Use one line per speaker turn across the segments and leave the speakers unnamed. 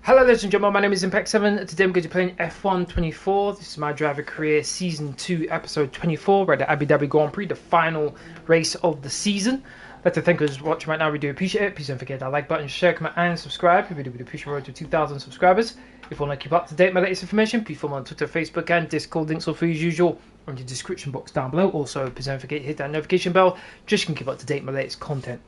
Hello ladies and gentlemen, my name is Impact7. Today I'm going to be playing F1 24. This is my driver career season 2 episode 24. We're at the Abu Dhabi Grand Prix, the final race of the season. I'd like to thank you for watching right now. We do appreciate it. Please don't forget that like button, share, comment and subscribe. We really appreciate the road to 2,000 subscribers. If you want to keep up to date with my latest information, please follow me on Twitter, Facebook and Discord. Links are free as usual on the description box down below. Also, please don't forget to hit that notification bell just so you can keep up to date with my latest content.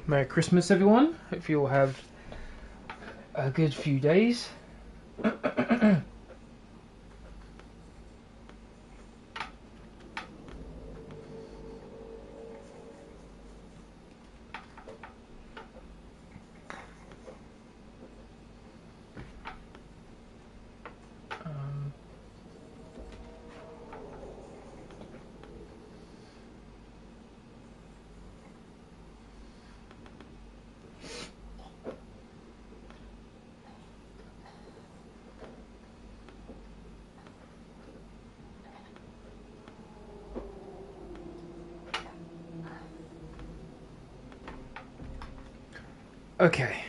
Merry Christmas everyone, hope you all have a good few days. Okay,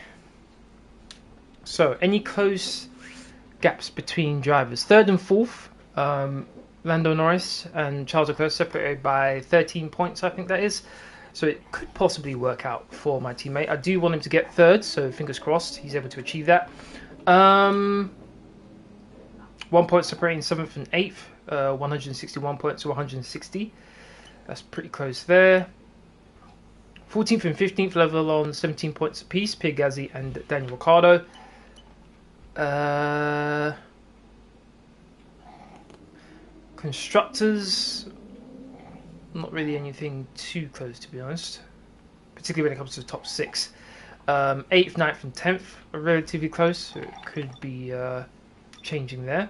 so any close gaps between drivers? Third and fourth, Lando, Norris and Charles Leclerc separated by 13 points, I think that is. So it could possibly work out for my teammate. I do want him to get third, so fingers crossed he's able to achieve that. 1 point separating 7th and 8th, 161 points to 160. That's pretty close there. 14th and 15th level on 17 points apiece, Pierre Gasly and Daniel Ricciardo. Constructors, not really anything too close to be honest, particularly when it comes to the top 6. 8th, 9th and 10th are relatively close, so it could be changing there.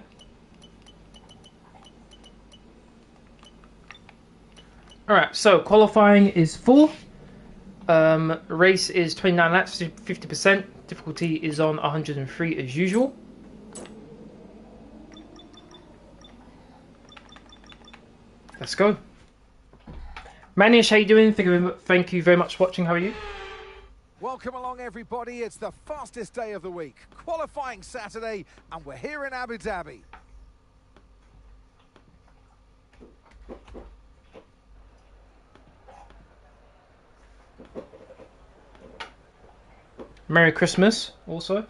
Alright, so qualifying is 4. Race is 29 laps, 50%. Difficulty is on 103 as usual. Let's go. Manish, how you doing? Thank you very much for watching. How are you?
Welcome along everybody. It's the fastest day of the week. Qualifying Saturday and we're here in Abu Dhabi.
Merry Christmas, also.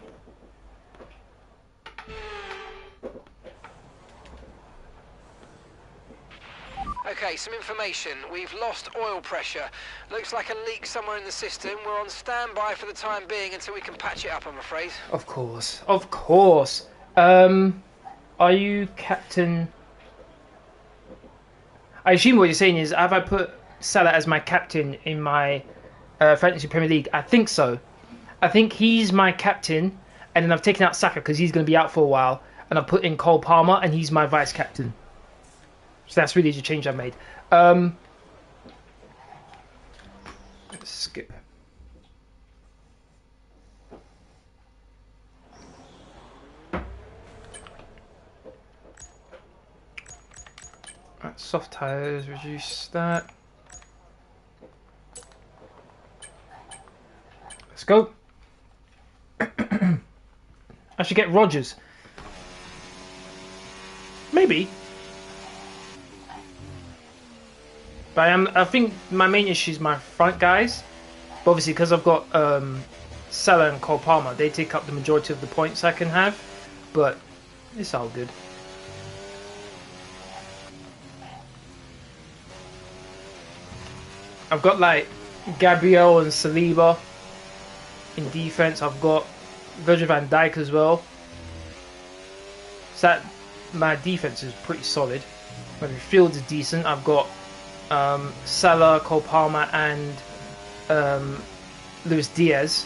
Okay, some information. We've lost oil pressure. Looks like a leak somewhere in the system. We're on standby for the time being until we can patch it up, I'm afraid.
Of course, of course. Are you captain? I assume what you're saying is, have I put Salah as my captain in my Fantasy Premier League? I think so. I think he's my captain, and then I've taken out Saka because he's going to be out for a while, and I've put in Cole Palmer, and he's my vice captain. So that's really the change I've made. Let's skip. Right, soft tires, reduce that. Let's go. I should get Rogers. Maybe. But I think my main issue is my front guys. But obviously, because I've got Salah and Cole Palmer, they take up the majority of the points I can have. But it's all good. I've got like Gabriel and Saliba in defense. I've got Virgil van Dijk as well. So that my defense is pretty solid. My midfield is decent. I've got Salah, Cole Palmer and Luis Diaz.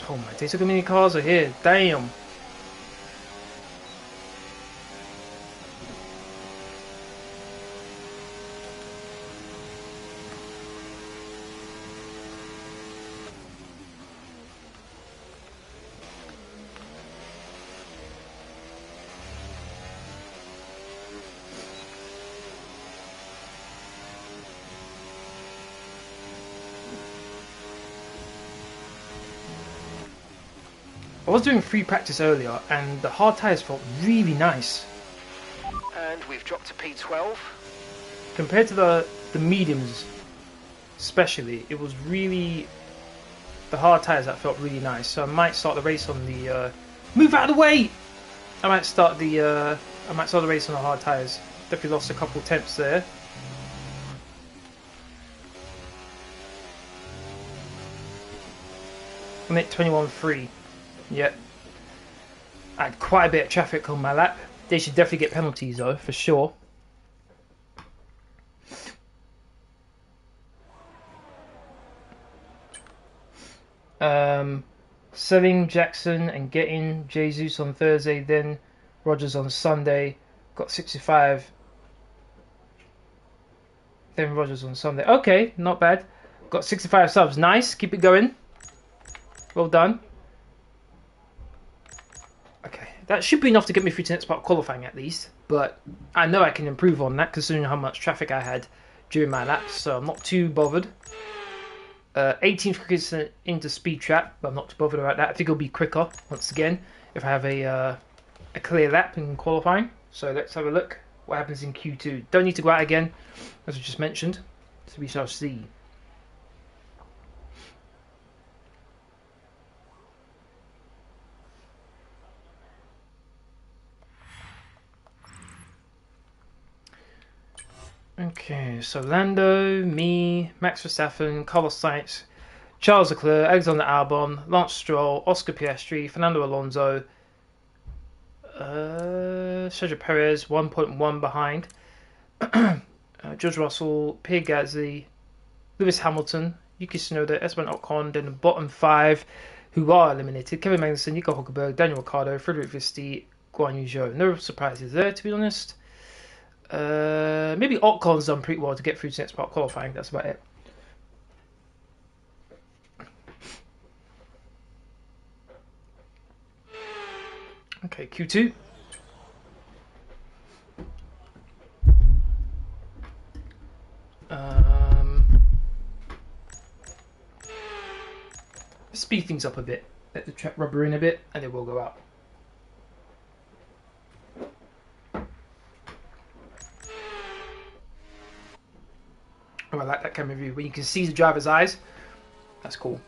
Oh my days, look how many cars are here. Damn. I was doing free practice earlier, and the hard tyres felt really nice.
And we've dropped to P12.
Compared to the mediums, especially, it was really the hard tyres that felt really nice. So I might start the race on the move out of the way. I might start the race on the hard tyres. Definitely lost a couple temps there. I'm at 21.3. Yep. I had quite a bit of traffic on my lap. They should definitely get penalties though, for sure. Selling Jackson and getting Jesus on Thursday, then Rogers on Sunday. Got 65. Then Rogers on Sunday. Okay, not bad. Got 65 subs. Nice. Keep it going. Well done. Okay, that should be enough to get me through to next part qualifying at least. But I know I can improve on that considering how much traffic I had during my laps, so I'm not too bothered. 18th quickest into speed trap, but I'm not too bothered about that. I think it'll be quicker once again if I have a clear lap in qualifying. So let's have a look what happens in Q2. Don't need to go out again, as I just mentioned, so we shall see. Okay, so Lando, me, Max Verstappen, Carlos Sainz, Charles Leclerc, Alexander Albon, Lance Stroll, Oscar Piastri, Fernando Alonso, Sergio Perez, 1.1 behind, George Russell, Pierre Gasly, Lewis Hamilton, Yuki Tsunoda, Esteban Ocon, then the bottom 5 who are eliminated: Kevin Magnussen, Nico Hulkenberg, Daniel Ricciardo, Frederick Visti, Guan Yu Zhou. No surprises there, to be honest. Maybe Ocon's done pretty well to get through to next part qualifying. That's about it. Okay, Q2. Speed things up a bit. Let the track rubber in a bit, and it will go out. Oh, I like that camera view when you can see the driver's eyes. That's cool.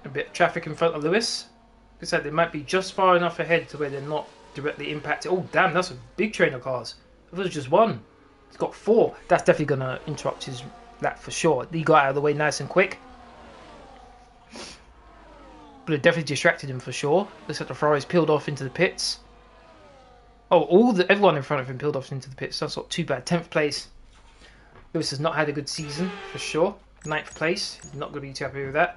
A bit of traffic in front of Lewis. Like I said, they might be just far enough ahead to where they're not directly impacted. Oh, damn, that's a big train of cars. I thought it was just one. It's got 4. That's definitely going to interrupt his lap for sure. He got out of the way nice and quick. But it definitely distracted him for sure. Looks like the Ferrari's peeled off into the pits. Oh, everyone in front of him peeled off into the pits. That's not too bad. 10th place. Lewis has not had a good season for sure. 9th place. He's not going to be too happy with that.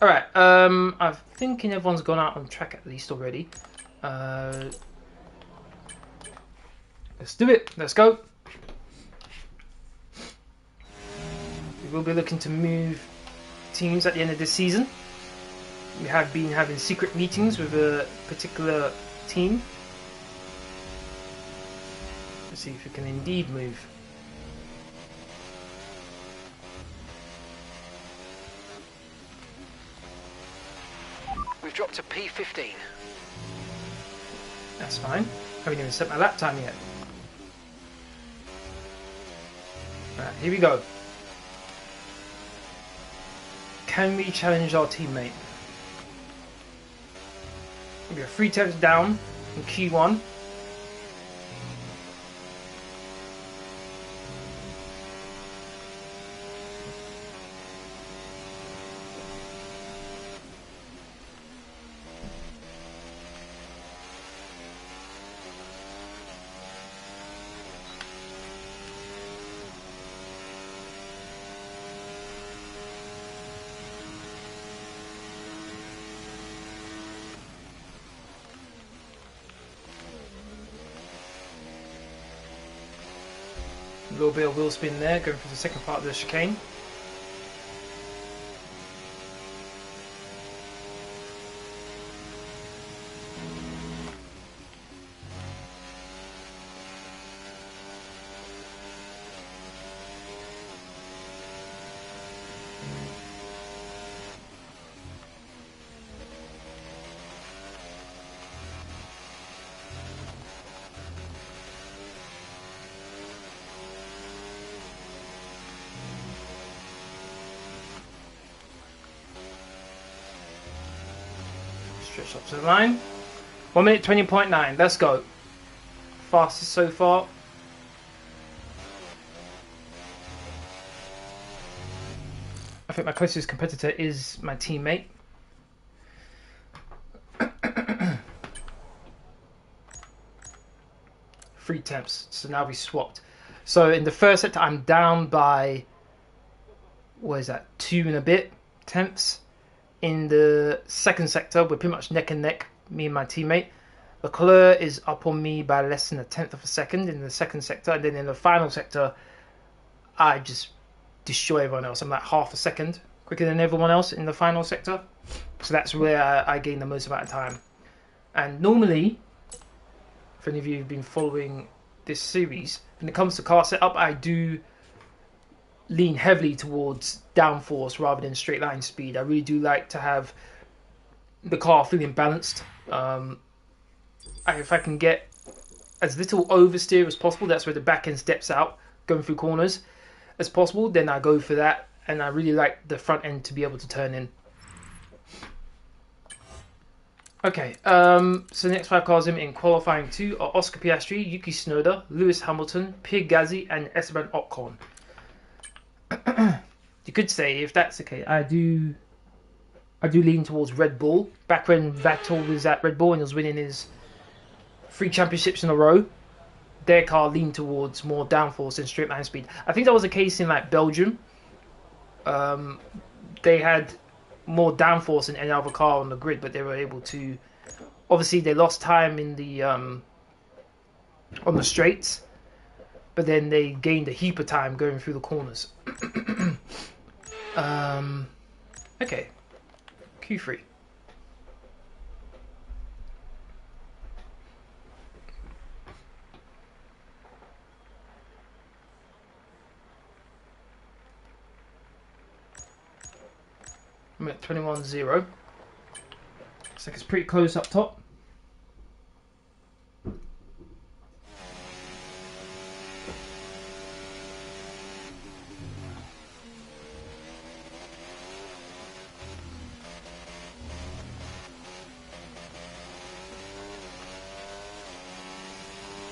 Alright, I'm thinking everyone's gone out on track at least already. Let's do it. Let's go. We will be looking to move teams at the end of this season. We have been having secret meetings with a particular team. Let's see if we can indeed move.
We've dropped to P15.
That's fine. Haven't even set my lap time yet. Right, here we go. Can we challenge our teammate? We are 3 temps down in Q1. A little bit of wheel spin there, going for the second part of the chicane. Stretch up to the line. 1 minute 20.9. Let's go. Fastest so far. I think my closest competitor is my teammate. 3 tenths. So now we swapped. So in the first sector, I'm down by, what is that, 2 and a bit tenths. In the second sector, we're pretty much neck and neck, me and my teammate. Leclerc is up on me by less than a tenth of a second in the second sector. And then in the final sector, I just destroy everyone else. I'm like half a second quicker than everyone else in the final sector. So that's where I gain the most amount of time. And normally, for any of you who've been following this series, when it comes to car setup, I do lean heavily towards downforce rather than straight line speed. I really do like to have the car feeling balanced. If I can get as little oversteer as possible, that's where the back end steps out, going through corners, as possible, then I go for that. And I really like the front end to be able to turn in. Okay, so the next 5 cars in qualifying 2 are Oscar Piastri, Yuki Tsunoda, Lewis Hamilton, Pierre Gasly, and Esteban Ocon. You could say, if that's the case, I do lean towards Red Bull. Back when Vettel was at Red Bull and was winning his 3 championships in a row, their car leaned towards more downforce and straight line speed. I think that was the case in like Belgium. They had more downforce than any other car on the grid, but they were able to. Obviously, they lost time in the on the straights, but then they gained a heap of time going through the corners. Okay, Q3. I'm at 21.0. Looks like it's pretty close up top.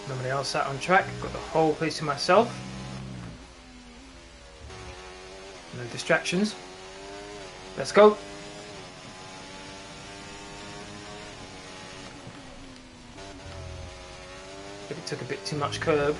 Nobody else sat on track. Got the whole place to myself. No distractions. Let's go. Maybe took a bit too much curb.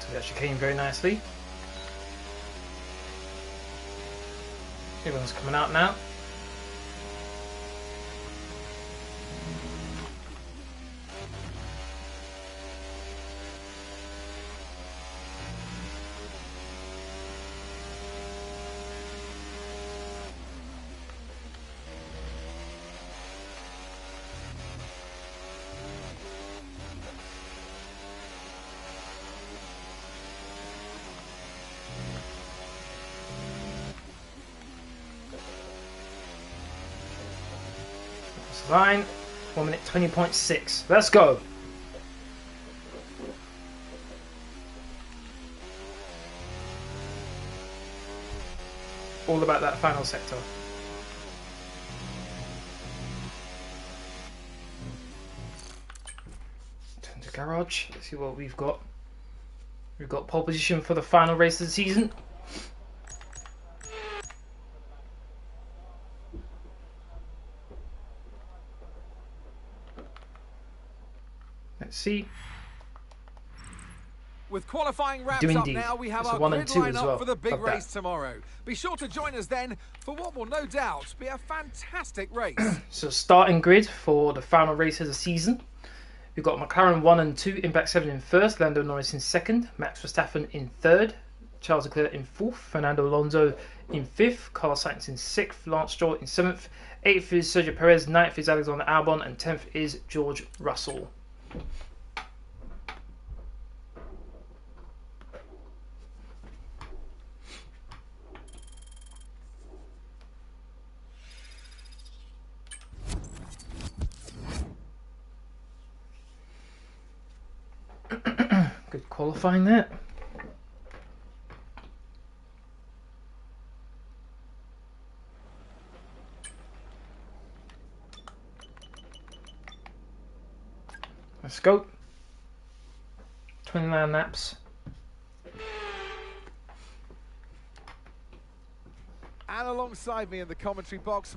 So that came very nicely. Everyone's coming out now. Line, 1 minute 20.6. Let's go. All about that final sector. Turn to garage. Let's see what we've got. We've got pole position for the final race of the season. Let's see.
With qualifying wraps up now, we have our grid lineup for the big race tomorrow. Be sure to join us then for what will no doubt be a fantastic race.
So starting grid for the final race of the season. We've got McLaren 1 and 2, Impact 7 in first, Lando Norris in second, Max Verstappen in third, Charles Leclerc in 4th, Fernando Alonso in 5th, Carlos Sainz in 6th, Lance Stroll in 7th, 8th is Sergio Perez, 9th is Alexander Albon, and 10th is George Russell. Good qualifying there. Let's go. 29 laps.
And alongside me in the commentary box.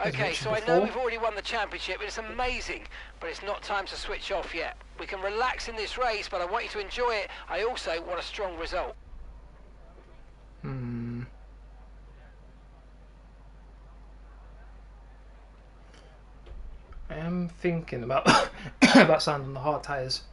Okay, so I know we've already won the championship, but it's amazing. But it's not time to switch off yet. We can relax in this race, but I want you to enjoy it. I also want a strong result.
I am thinking about about sounding the hard tyres.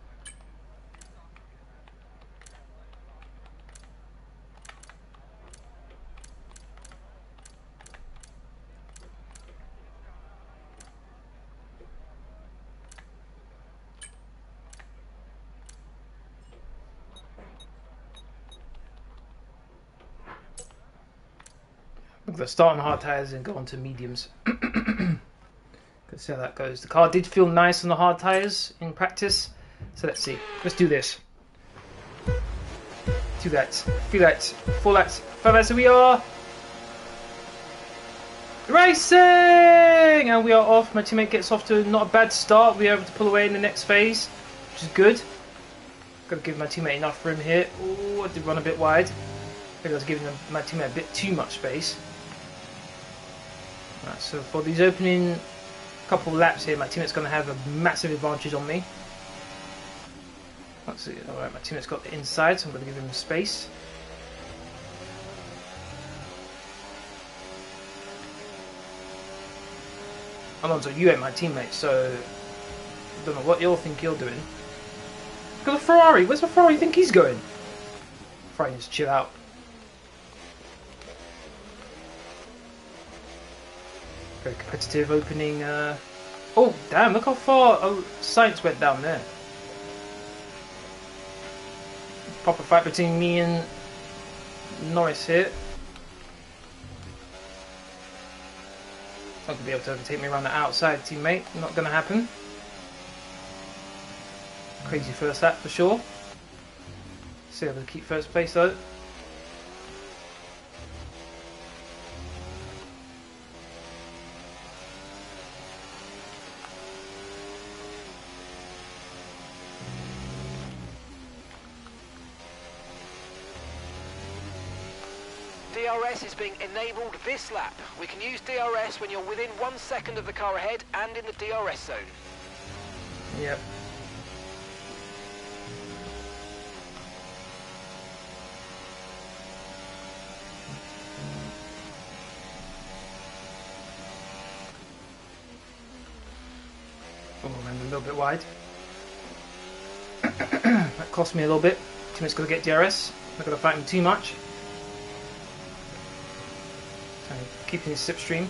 I'm going to start on hard tyres and go on to mediums. Let's see how that goes. The car did feel nice on the hard tyres in practice. So let's see. Let's do this. 2 laps, 3 laps, 4 laps, 5 laps, and we are racing! And we are off. My teammate gets off to not a bad start. We are able to pull away in the next phase, which is good. Got to give my teammate enough room here. Oh, I did run a bit wide. Maybe I was giving my teammate a bit too much space. Right, so for these opening couple laps here, my teammate's going to have a massive advantage on me. Let's see. Alright, my teammate's got the inside, so I'm going to give him space. Alonso, you ain't my teammate, so I don't know what you'll think you're doing. Look at the Ferrari. Where's the Ferrari? You think he's going? Ferrari needs to chill out. Very competitive opening. Oh, damn, look how far Sainz went down there. Proper fight between me and Norris here. Not going to be able to overtake me around the outside, teammate. Not going to happen. Crazy first lap for sure. Still able to keep first place though.
DRS is being enabled this lap. We can use DRS when you're within 1 second of the car ahead and in the DRS zone.
Yep. Oh, I'm a little bit wide. That cost me a little bit. Teammate's got to get DRS. Not going to fight him too much. Keeping his slipstream.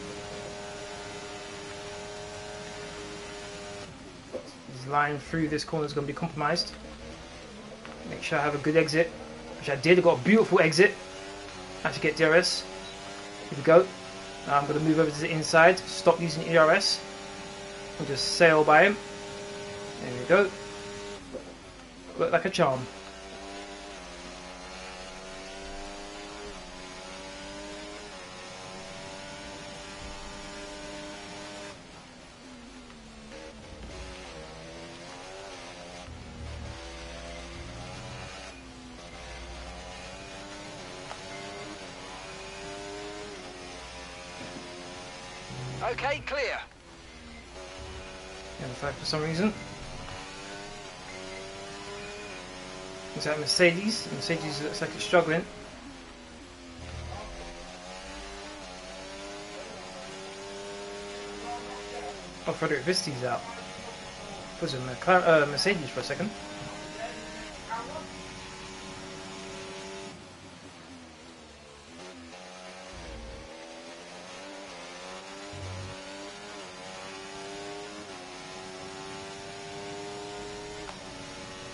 His line through this corner is going to be compromised. Make sure I have a good exit, which I did. I got a beautiful exit. Actually get DRS. Here we go. Now I'm going to move over to the inside. Stop using DRS. And just sail by him. There we go. Look like a charm.
Okay, clear.
And for some reason. Looks like Mercedes. Mercedes looks like it's struggling. Oh, Frederick Visti's out. Was it Mercedes for a second?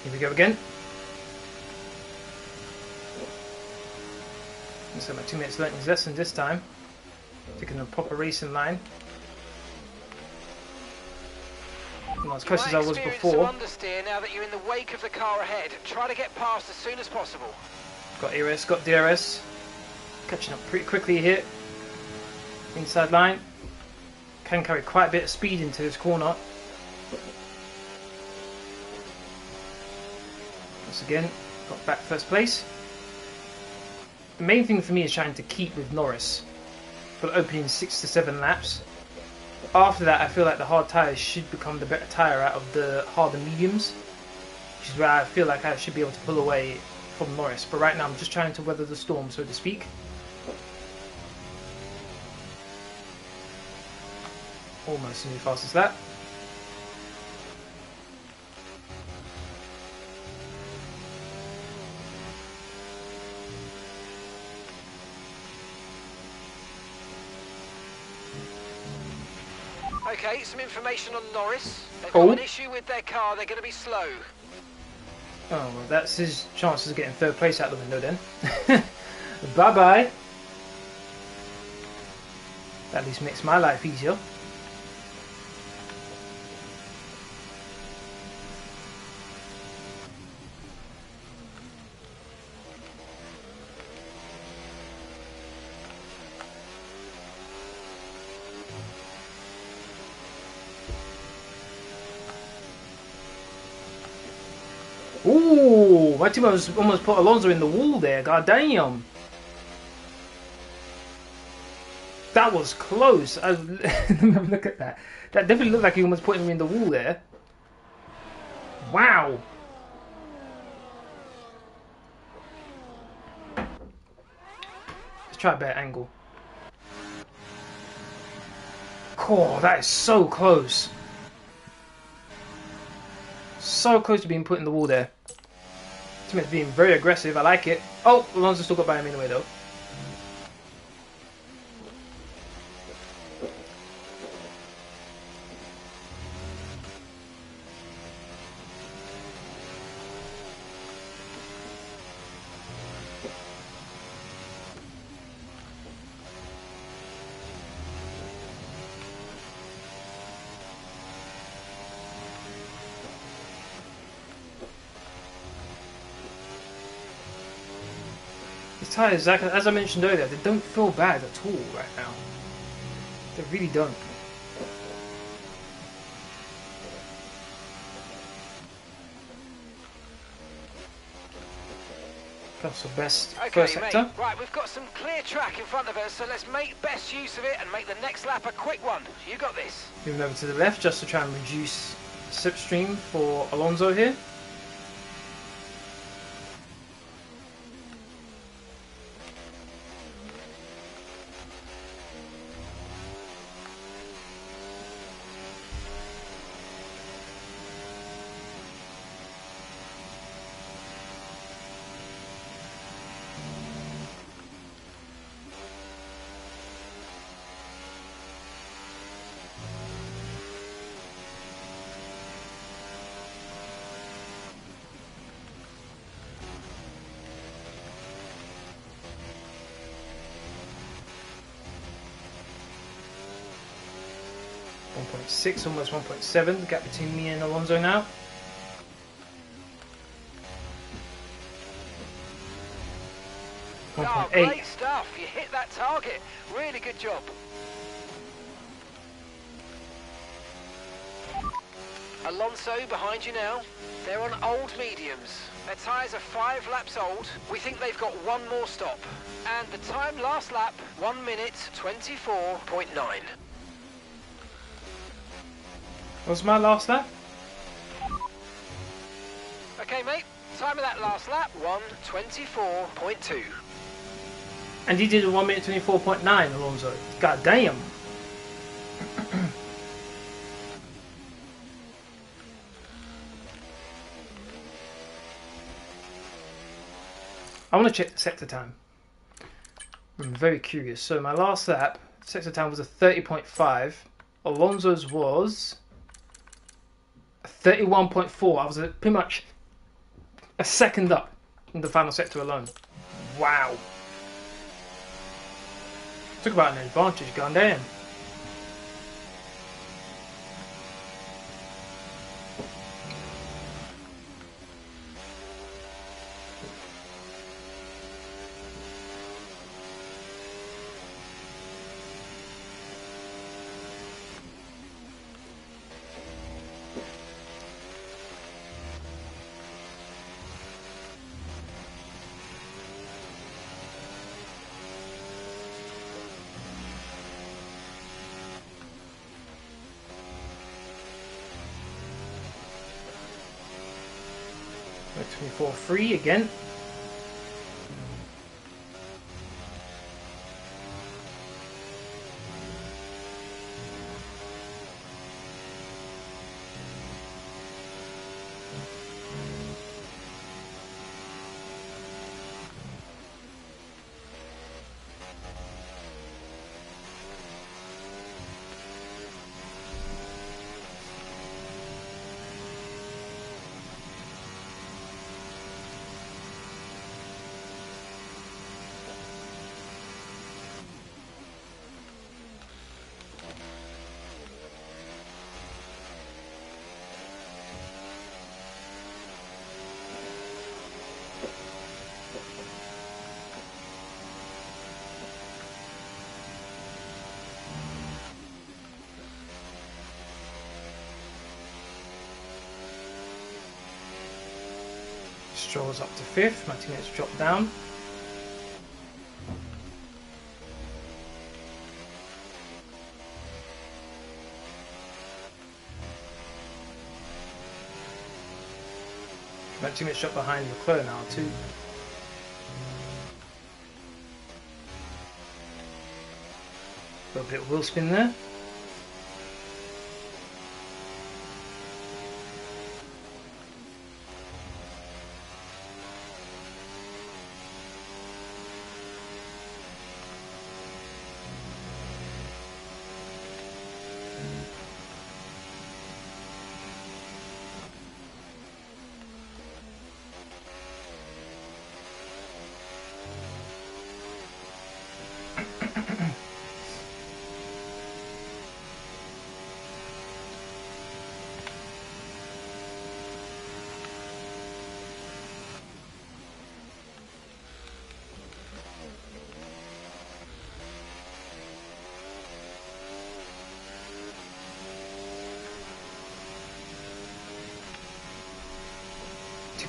Here we go again. Looks like my 2 minutes learning lesson this time. Taking a proper racing line. Not as close as I was before.
Understeer now that you're in the wake of the car ahead. Try to get past as soon as possible.
Got ERS, got DRS. Catching up pretty quickly here. Inside line. Can carry quite a bit of speed into this corner. Once again, got back first place. The main thing for me is trying to keep with Norris for the opening 6 to 7 laps. After that, I feel like the hard tyres should become the better tyre out of the harder mediums, which is where I feel like I should be able to pull away from Norris. But right now, I'm just trying to weather the storm, so to speak. Almost in the fastest lap.
Okay, some information on Norris. They've got an issue with their car, they're going to be slow.
Oh, well, that's his chances of getting third place out the window then. Bye-bye. That at least makes my life easier. Ooh, my team almost put Alonso in the wall there. God damn. That was close. Look at that. That definitely looked like he almost put him in the wall there. Wow. Let's try a better angle. Oh, that is so close. So close to being put in the wall there. Teammates being very aggressive. I like it. Oh, Alonso still got by him anyway though. Tyres, as I mentioned earlier, they don't feel bad at all right now. They really don't. That's the best first sector.
Mate. Right, we've got some clear track in front of us, so let's make best use of it and make the next lap a quick one. You got this.
Moving over to the left just to try and reduce slipstream for Alonso here. .6, almost 1.7, the gap between me and Alonso now.
Oh, great stuff, you hit that target, really good job. Alonso behind you now, they're on old mediums. Their tyres are 5 laps old, we think they've got one more stop. And the time last lap, 1 minute 24.9.
What's my last lap?
Okay, mate. Time of that last lap, 1:24.2.
And he did a 1 minute 24.9, Alonso. God damn. I want to check the sector time. I'm very curious. So my last lap, sector time was a 30.5. Alonso's was 31.4. I was pretty much A second up in the final sector alone. Wow. Talk about an advantage, goddamn. We're 24-3 again. Stroll's up to 5th, my teammates drop down. My teammates drop behind Mclaren now too. A little bit of wheel spin there.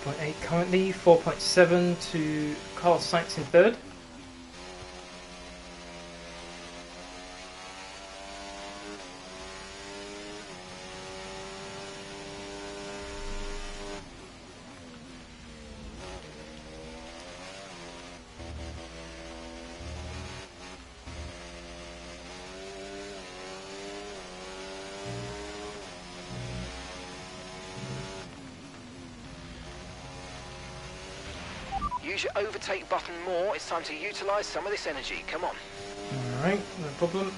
.8 currently, 4.7 to Carlos Sainz in 3rd.
Use your overtake button more. It's time to utilise some of this energy. Come on.
Alright, no problem.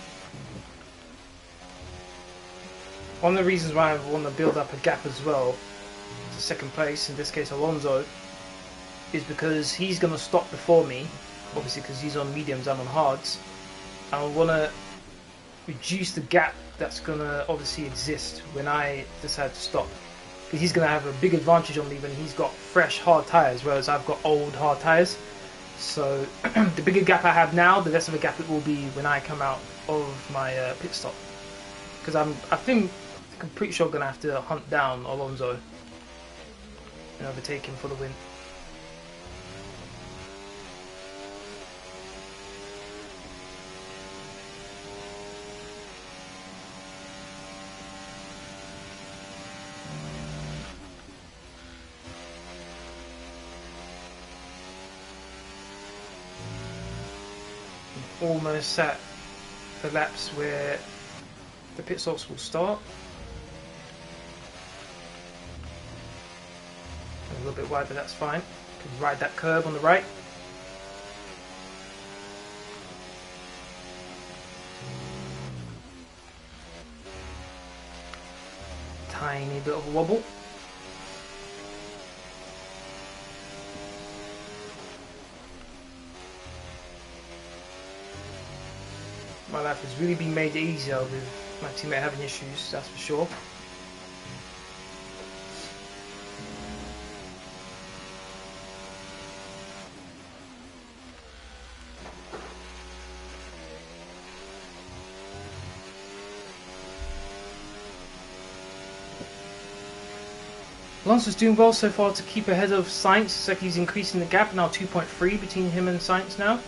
One of the reasons why I want to build up a gap as well to 2nd place, in this case Alonso, is because he's going to stop before me, obviously because he's on mediums, I'm on hards. I want to reduce the gap that's going to obviously exist when I decide to stop. Because he's going to have a big advantage on me when he's got fresh hard tyres, whereas I've got old hard tyres. So the bigger gap I have now, the less of a gap it will be when I come out of my pit stop. Because I'm pretty sure I'm going to have to hunt down Alonso and overtake him for the win. Almost at the laps where the pit stops will start. A little bit wide, but that's fine. Can ride that curb on the right. Tiny bit of a wobble. My life has really been made easier with my teammate having issues, that's for sure. Alonso's doing well so far to keep ahead of Sainz. It's like he's increasing the gap, now 2.3 between him and Sainz now.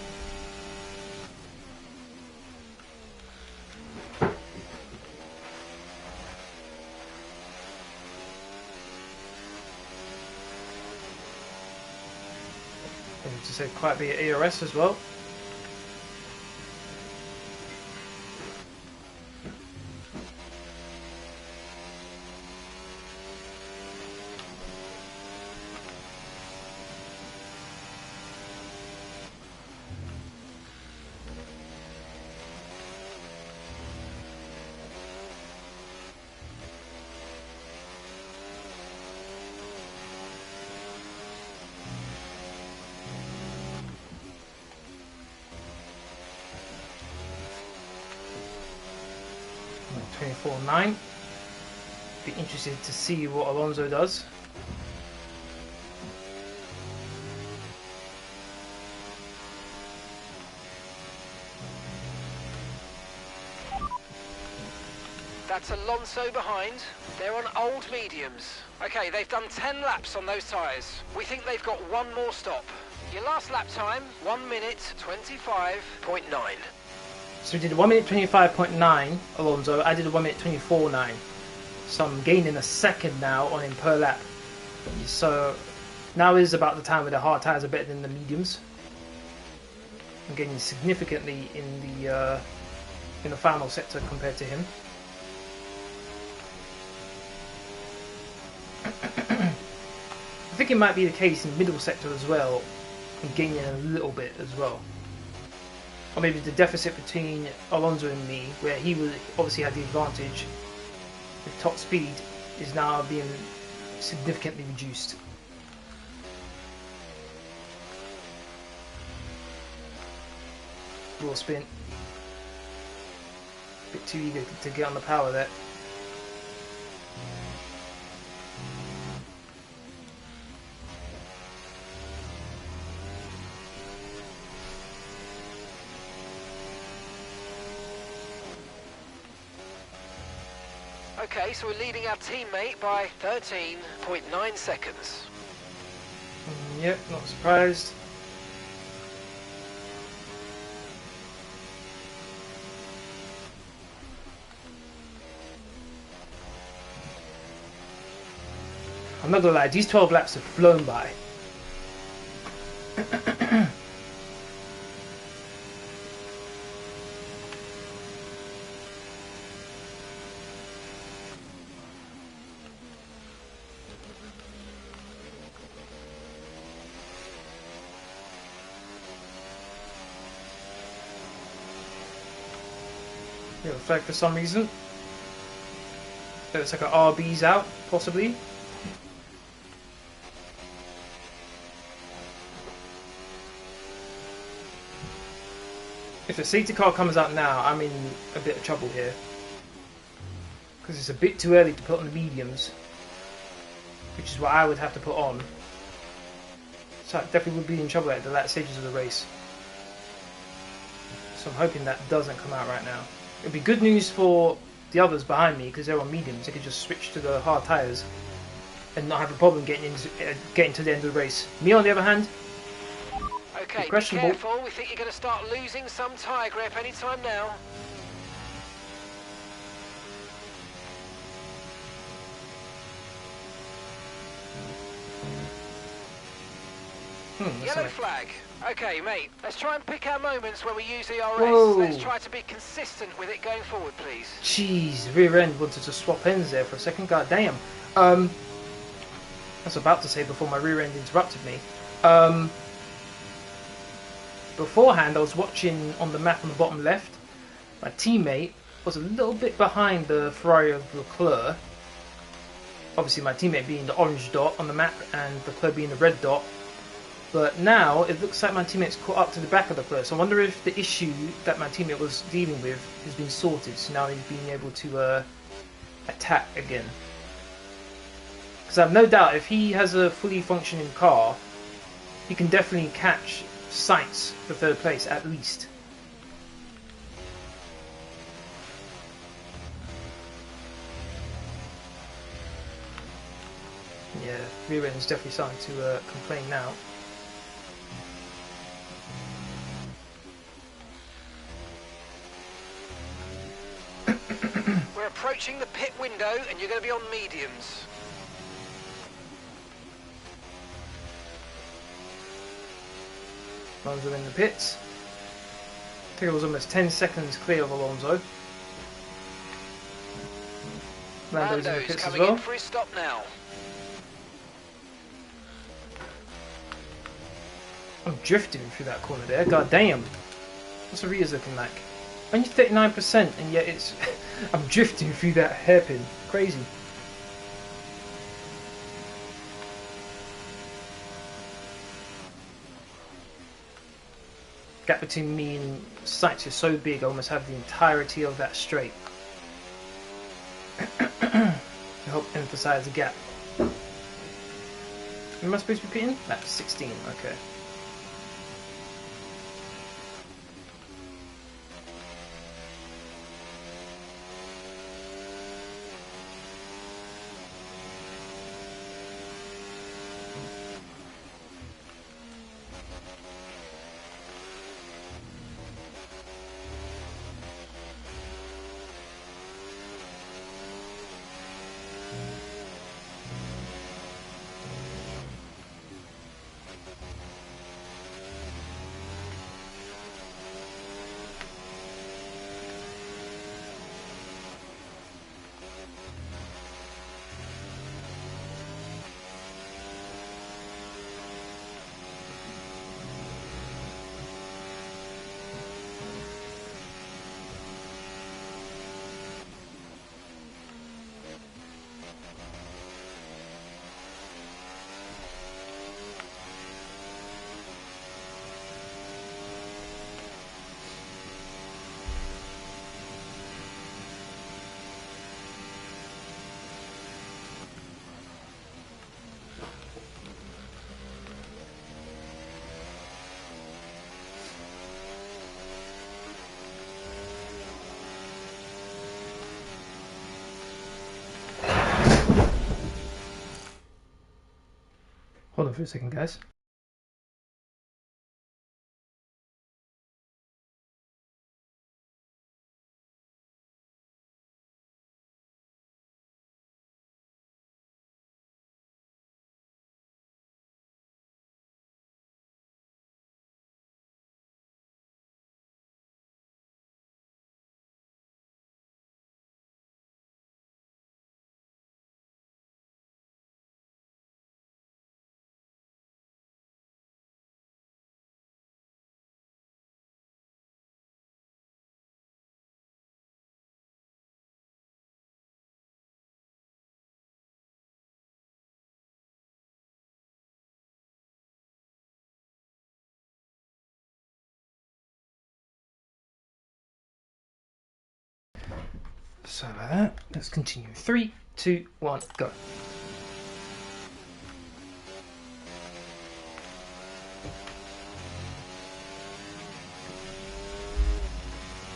And to say quite a bit of ERS as well. .24.9. Be interested to see what Alonso does.
That's Alonso behind. They're on old mediums. Okay, they've done 10 laps on those tyres. We think they've got one more stop. Your last lap time, 1 minute 25.9.
So we did 1 minute 25.9 Alonso, I did a 1 minute 24.9. So I'm gaining a second now on him per lap. So now is about the time where the hard tyres are better than the mediums. I'm gaining significantly in the final sector compared to him. I think it might be the case in the middle sector as well. I'm gaining a little bit as well. Or maybe the deficit between Alonso and me, where he was obviously had the advantage with top speed, is now being significantly reduced. Raw spin. A bit too eager to get on the power there.
Okay, so we're leading our teammate by 13.9 seconds.
Yep, not surprised. I'm not gonna lie, these 12 laps have flown by. It'll flag for some reason. Looks like an RB's out, possibly. If the safety car comes out now, I'm in a bit of trouble here. Because it's a bit too early to put on the mediums. Which is what I would have to put on. So I definitely would be in trouble at the late stages of the race. So I'm hoping that doesn't come out right now. It would be good news for the others behind me because they're on mediums. They could just switch to the hard tyres and not have a problem getting to the end of the race. Me, on the other hand,
okay, be careful. We think you're going to start losing some tyre grip anytime now. Yellow flag. Okay, mate, let's try and pick our moments where we use ERS.
Whoa.
Let's try to be consistent with it going forward, please.
Jeez, rear end wanted to swap ends there for a second. God damn. I was about to say before my rear end interrupted me. Beforehand, I was watching on the map on the bottom left. My teammate was a little bit behind the Ferrari of Leclerc. Obviously, my teammate being the orange dot on the map and Leclerc being the red dot. But now it looks like my teammate's caught up to the back of the first. I wonder if the issue that my teammate was dealing with has been sorted, so now he's being able to attack again. Because I have no doubt if he has a fully functioning car, he can definitely catch sights for third place at least. Yeah, rear end is definitely starting to complain now.
We're approaching the pit window and you're going to be on mediums.
Alonso in the pits. I think it was almost 10 seconds clear of Alonso. Lando's in the pits
coming
as well.
In for his stop now.
I'm drifting through that corner there. God damn. What's the rears looking like? Only 39%, and yet it's I'm drifting through that hairpin. Crazy. Gap between me and sights is so big I almost have the entirety of that straight. I help emphasize the gap. Am I supposed to be pitting? That's 16, okay. Hold on for a second, guys. Sorry about that. Let's continue. 3, 2, 1, go.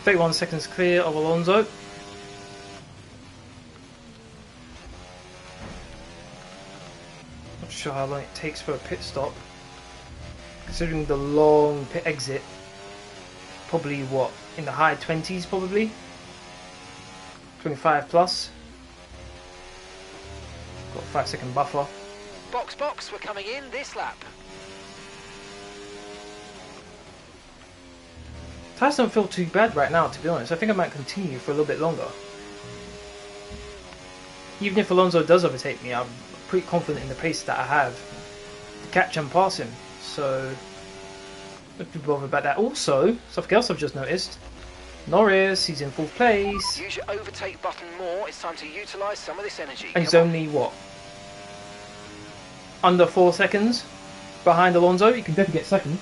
"31 seconds clear of Alonso." Not sure how long it takes for a pit stop. Considering the long pit exit, probably what, in the high 20s probably? 25 plus. Got a 5-second buffer.
Box, we're coming in this lap.
Tyres don't feel too bad right now, to be honest. I think I might continue for a little bit longer. Even if Alonso does overtake me, I'm pretty confident in the pace that I have to catch and pass him. So, don't be bothered about that. Also, something else I've just noticed. Norris, he's in 4th place.
Use your overtake button more. It's time to utilise some of this energy.
And he's only, what? Under 4 seconds? behind Alonso. He can definitely get second.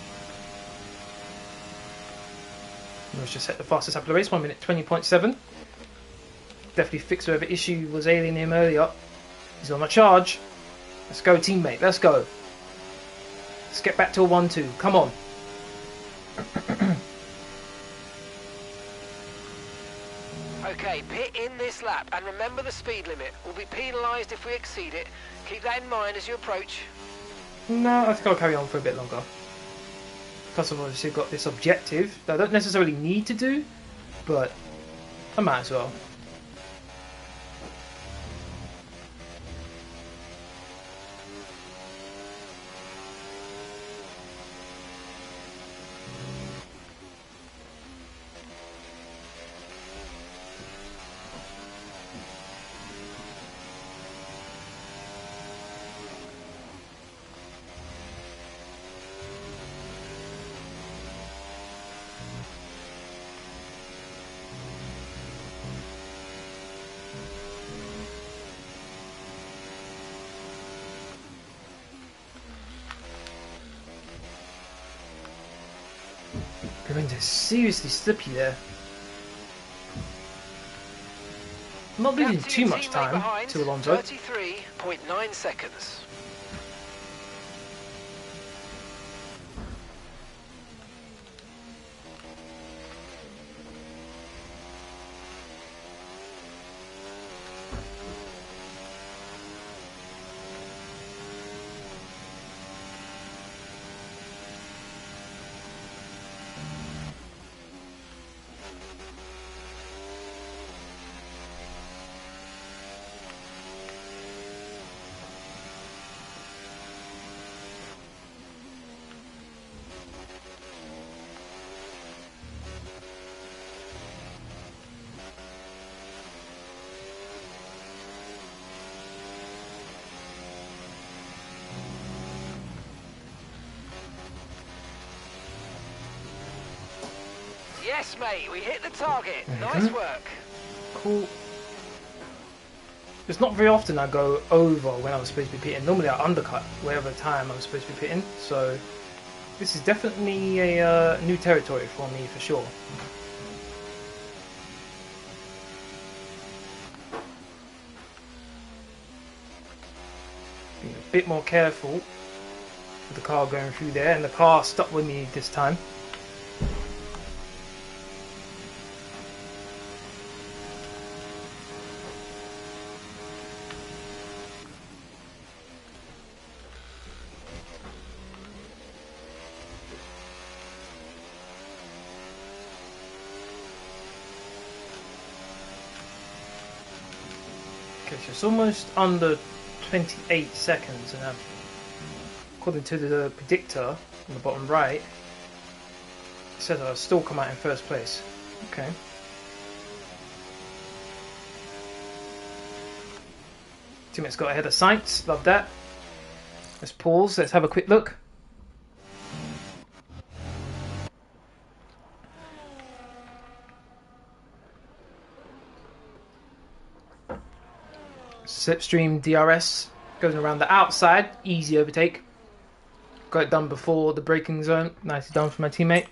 Norris just set the fastest lap of the race, 1 minute 20.7. Definitely fixed whatever issue was ailing him earlier. He's on a charge. Let's go, teammate. Let's go. Let's get back to a 1-2. Come on.
Okay, pit in this lap and remember the speed limit. We'll be penalised if we exceed it. Keep that in mind as you approach.
No, I think I'll carry on for a bit longer. Plus I've obviously got this objective that I don't necessarily need to do, but I might as well. It's seriously slippy there. I'm not losing too much time to Alonso.
33.9 seconds. Yes, mate, we hit the target. Nice work.
Cool. It's not very often I go over when I'm supposed to be pitting. Normally I undercut whatever time I'm supposed to be pitting. So this is definitely a new territory for me for sure. Being a bit more careful with the car going through there, and the car stuck with me this time. So it's almost under 28 seconds, and according to the predictor on the bottom right, it says I'll still come out in first place. Okay. Teammates got ahead of Sainz, love that. Let's pause, let's have a quick look. Slipstream DRS goes around the outside, easy overtake. Got it done before the braking zone. Nicely done for my teammate.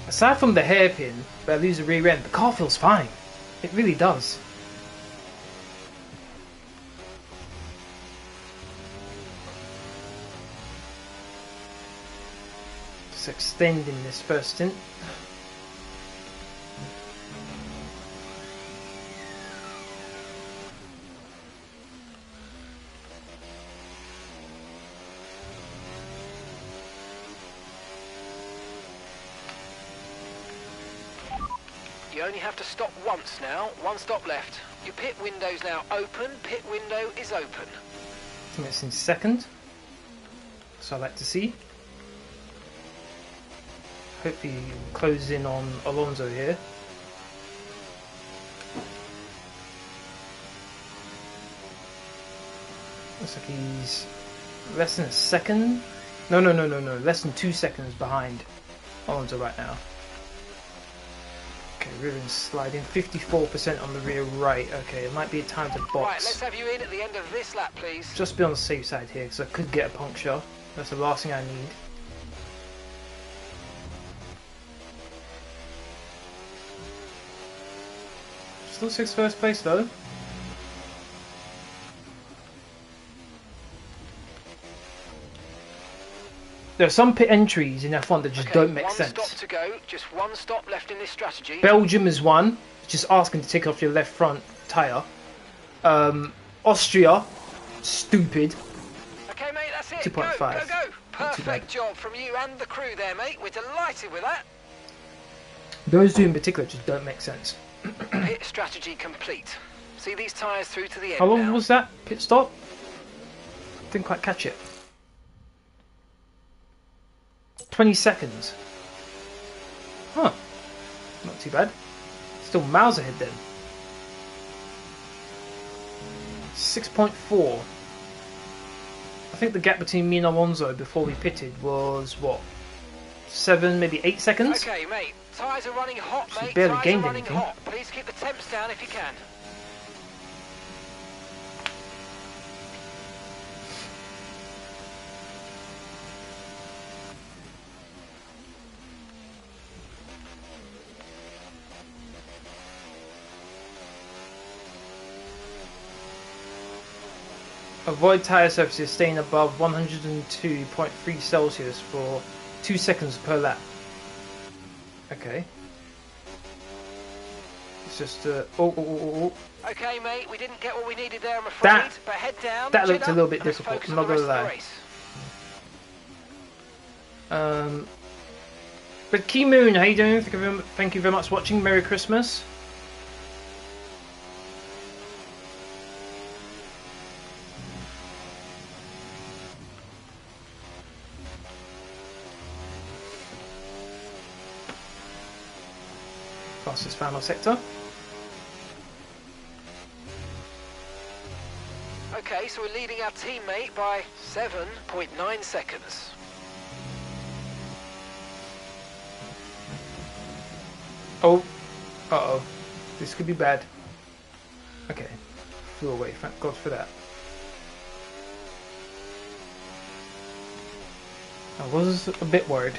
Aside from the hairpin, where I lose the rear end, the car feels fine. It really does. Extending this first stint.
You only have to stop once now. One stop left. Your pit window's now open. Pit window is open.
It's in second, so I like to see. Hopefully close in on Alonso here. Looks like he's less than a second No. Less than 2 seconds behind Alonso right now. Okay, rear end sliding. 54% on the rear right. Okay, it might be a time to box.
Right, let's have you in at the end of this lap, please.
Just be on the safe side here, because I could get a puncture. That's the last thing I need. Still 6th first place though. There are some pit entries in F1 that just don't make sense.
One stop to go, just one stop left in this strategy.
Belgium is one, just asking to take off your left front tyre. Austria, stupid.
Okay, mate, that's it.
2.5.
Go. Perfect job from you and the crew there, mate. We're delighted with that.
Those two in particular just don't make sense.
Pit strategy complete. See these tyres through to the end.
How long
now.
was that pit stop? Didn't quite catch it. 20 seconds. Huh. Not too bad. Still miles ahead then. 6.4. I think the gap between me and Alonso before we pitted was, what, 7, maybe 8 seconds?
Okay, mate. Tyres are running hot,
So
mate.
barely
Tyres
gained
are running
anything.
hot. Please keep the temps down if you can.
Avoid tyre surfaces staying above 102.3 Celsius for 2 seconds per lap. Okay. It's just oh.
Okay, mate, we didn't get what we needed there, I'm afraid. But head down.
That looked
chin
a little
up,
bit
and let's
difficult,
focus
I'm
on
not
the
gonna
rest of
lie.
the race.
But Key Moon, how you doing? Thank you very much for watching. Merry Christmas. Fastest final sector.
Okay, so we're leading our teammate by 7.9 seconds.
Oh, uh-oh. This could be bad. Okay, flew away, thank God for that. I was a bit worried.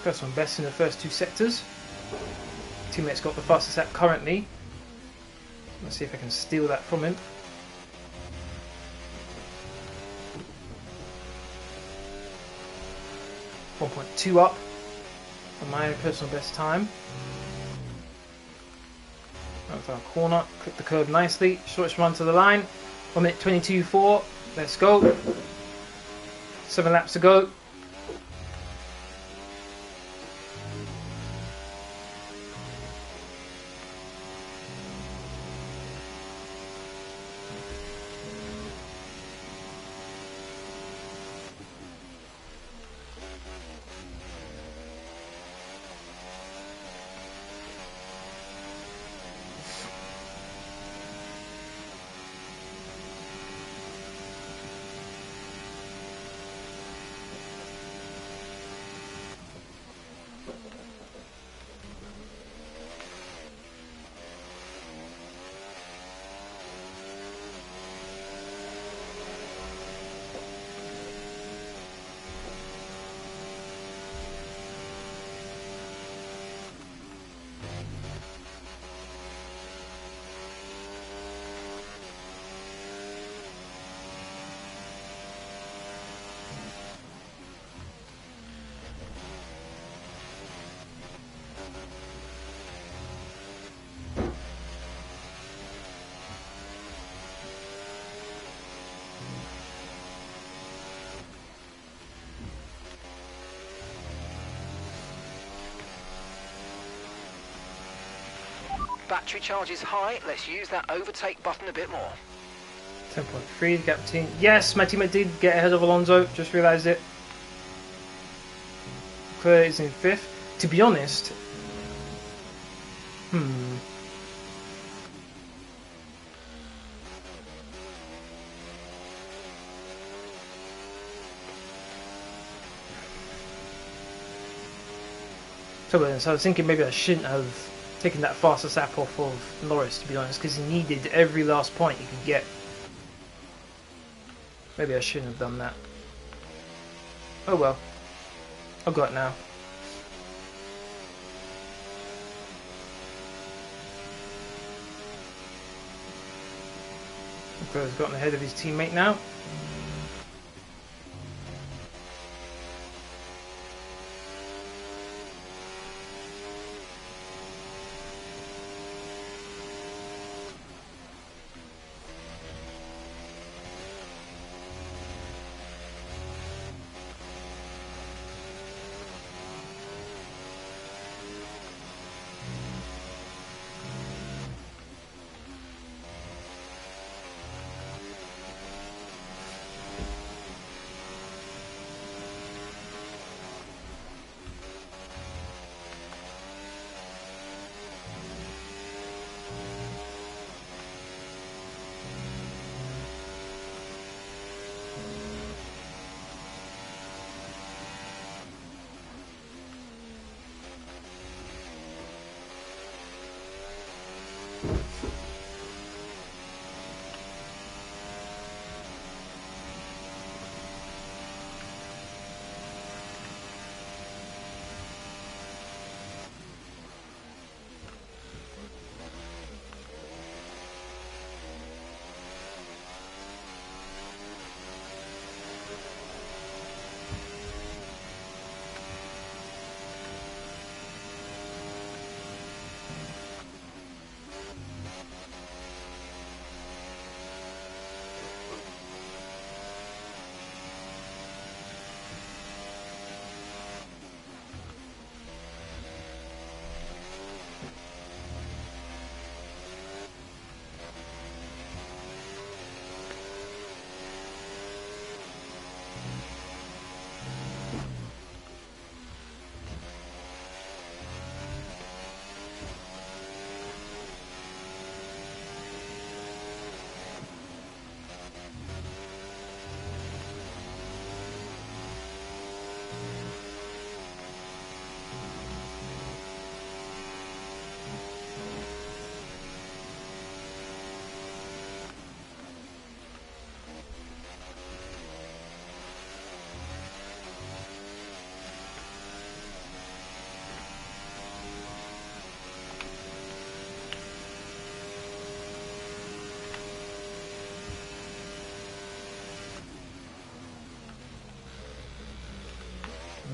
First one best in the first 2 sectors. Teammate's got the fastest lap currently. Let's see if I can steal that from him. .2 up on my personal best time. Out of our corner, clip the curb nicely. Shortest run to the line. 1 minute 22.4. Let's go. 7 laps to go.
battery charge is high. Let's use that overtake button a bit more.
10.3, gap between. Yes, my teammate did get ahead of Alonso. Just realised it. Leclerc is in 5th. To be honest, So I was thinking maybe I shouldn't have taken that fastest lap off of Norris, to be honest, because he needed every last point he could get. Maybe I shouldn't have done that. Oh well. I've got it now. Leclerc's gotten ahead of his teammate now.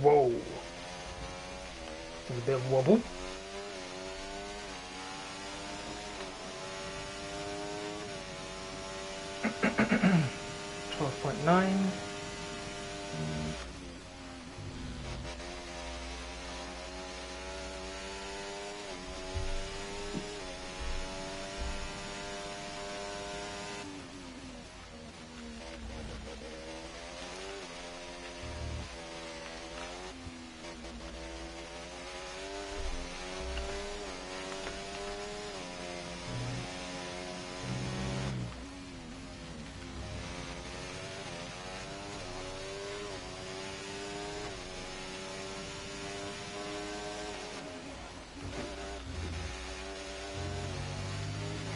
Whoa. There's a bit of wobble. .9.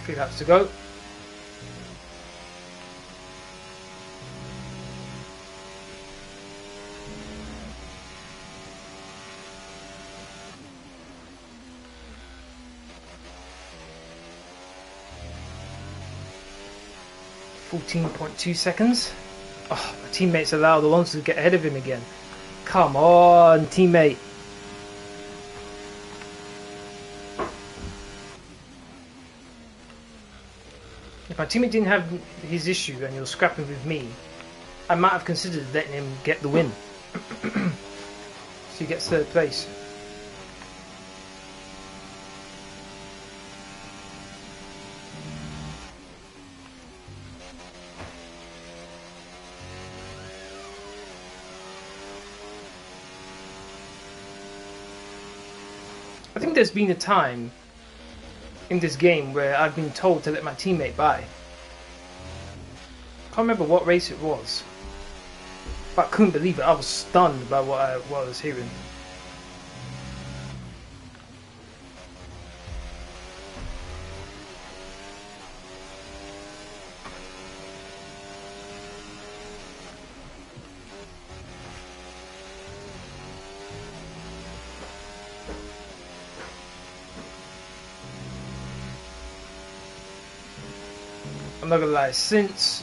Three laps to go. .2 seconds. Oh, my teammates allowed Alonso to get ahead of him again. Come on, teammate. If my teammate didn't have his issue and he was scrapping with me, I might have considered letting him get the win. So he gets third place. I think there's been a time in this game where I've been told to let my teammate by. Can't remember what race it was, but I couldn't believe it. I was stunned by what I was hearing. I'm not gonna lie, since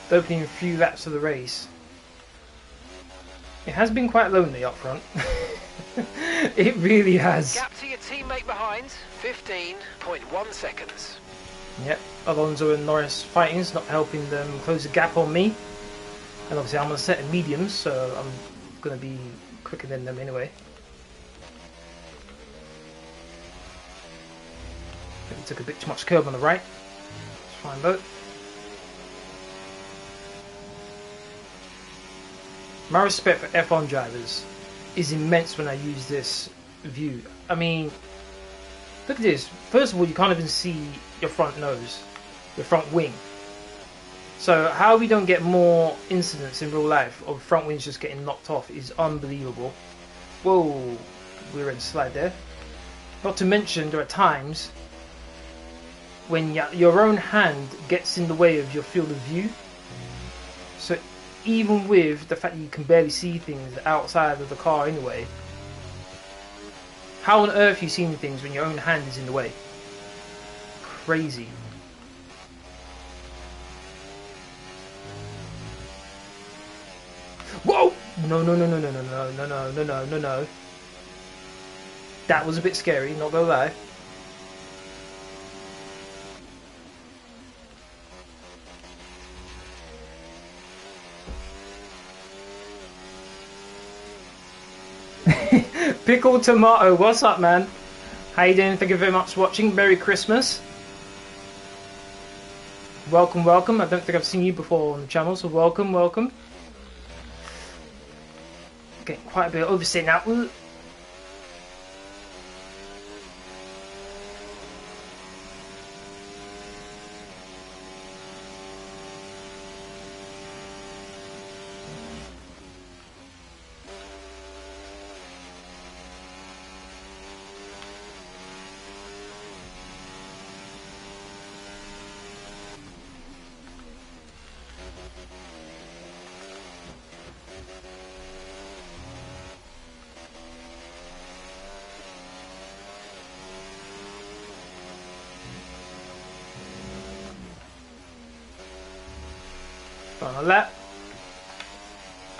the opening few laps of the race, it has been quite lonely up front. It really has.
Gap to your teammate behind, 15.1 seconds.
Yep, Alonso and Norris fighting is not helping them close the gap on me. And obviously I'm on a set of mediums, so I'm gonna be quicker than them anyway. I think he took a bit too much curb on the right. Fine though. My respect for F1 drivers is immense when I use this view. I mean, look at this. First of all, you can't even see your front nose, your front wing. So how we don't get more incidents in real life of front wings just getting knocked off is unbelievable. Whoa, we were in a slide there. Not to mention there are times when your own hand gets in the way of your field of view. So even with the fact that you can barely see things outside of the car anyway, how on earth are you seeing things when your own hand is in the way? Crazy. Whoa! No, no, no, no, no, no, no, no, no, no, no, no, no. That was a bit scary, not gonna lie. Pickle Tomato, what's up, man? How you doing? Thank you very much for watching. Merry Christmas. Welcome, welcome. I don't think I've seen you before on the channel, so welcome, welcome. Getting quite a bit of overset now. Ooh. On a lap.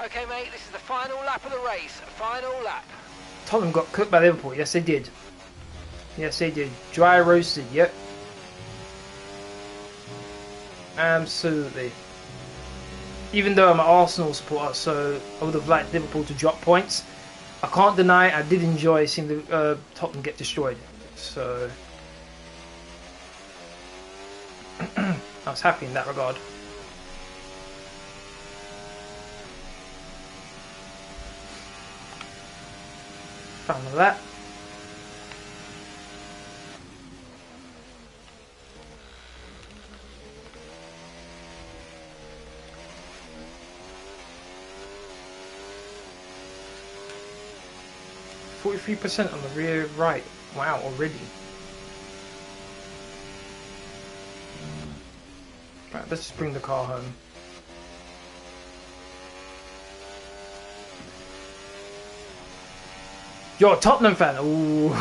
Okay, mate, this is the final lap of the race. Final lap.
Tottenham got cooked by Liverpool. Yes, they did. Yes, they did. Dry roasted. Yep. Absolutely. Even though I'm an Arsenal supporter, so I would have liked Liverpool to drop points. I can't deny I did enjoy seeing the Tottenham get destroyed. So I was happy in that regard. Found that. %43 on the rear right. Wow, already. Right, let's just bring the car home. You're a Tottenham fan. Ooh.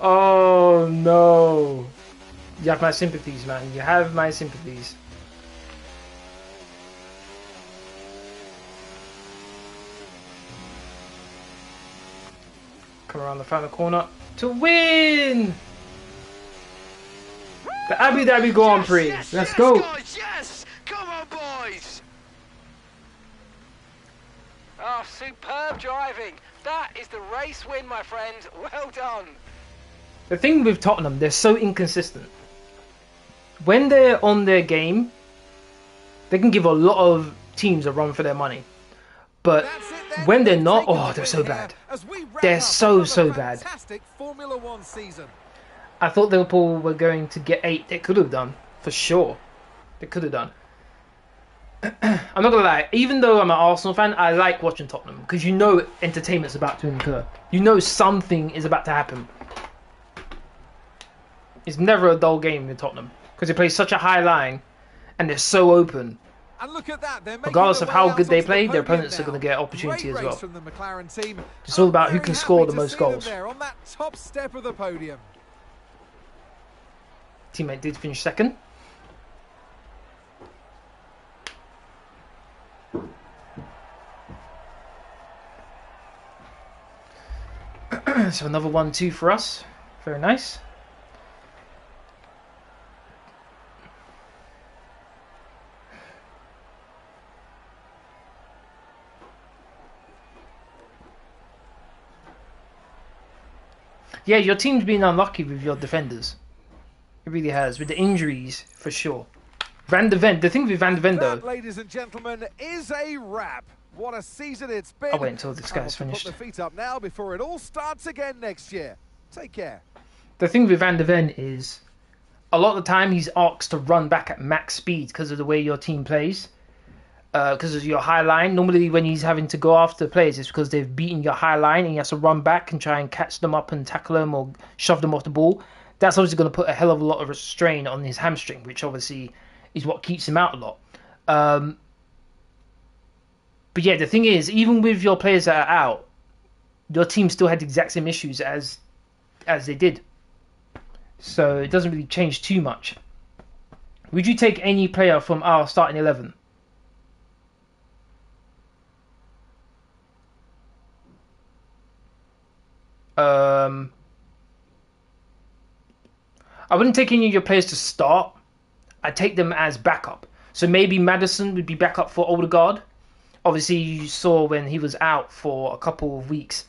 Oh no. You have my sympathies, man. You have my sympathies. Come around the final corner to win the Abu Dhabi Grand Prix.
Yes,
Let's
yes,
go.
Guys, yes. Come on, boys. Oh, superb driving. That is the race win, my friend. Well done.
The thing with Tottenham, they're so inconsistent. When they're on their game, they can give a lot of teams a run for their money. But when they're not, oh, they're so bad. They're so bad.
Formula 1 season.
I thought Liverpool were going to get 8. They could have done, for sure. They could have done. I'm not gonna lie. Even though I'm an Arsenal fan, I like watching Tottenham because you know entertainment's about to incur. You know something is about to happen. It's never a dull game with Tottenham because they play such a high line and they're so open.
And look at that.
Regardless of how good they play, their opponents are going to get opportunity as well.
From the McLaren team.
It's all about who can score the most goals.
There on that top step of the podium.
Teammate did finish second. So another 1-2 for us. Very nice. Yeah, your team's been unlucky with your defenders. It really has, with the injuries, for sure. Van de Ven, the thing with Van de Ven though...
That, ladies and gentlemen, is a wrap. What a season it's been.
I'll wait until this guy's finished.
Put the feet up now before it all starts again next year. Take care.
The thing with Van de Ven is, a lot of the time he's asked to run back at max speed because of the way your team plays. Because of your high line. Normally when he's having to go after players, it's because they've beaten your high line and he has to run back and try and catch them up and tackle them or shove them off the ball. That's obviously going to put a hell of a lot of strain on his hamstring, which obviously is what keeps him out a lot. But yeah, the thing is, even with your players that are out, your team still had the exact same issues as they did. So it doesn't really change too much. Would you take any player from our starting 11? I wouldn't take any of your players to start. I'd take them as backup. So maybe Maddison would be backup for Odegaard. Obviously, you saw when he was out for a couple of weeks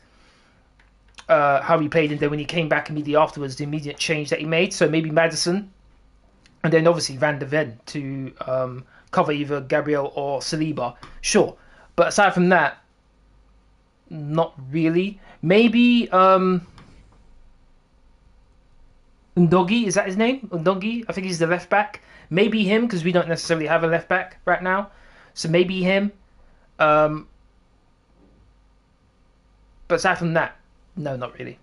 how he played, and then when he came back immediately afterwards, the immediate change that he made. So maybe Maddison, and then obviously Van de Ven to cover either Gabriel or Saliba. Sure, but aside from that, not really. Maybe Undogi, is that his name? Undogi? I think he's the left back. Maybe him, because we don't necessarily have a left back right now. So maybe him. But aside from that, no, not really.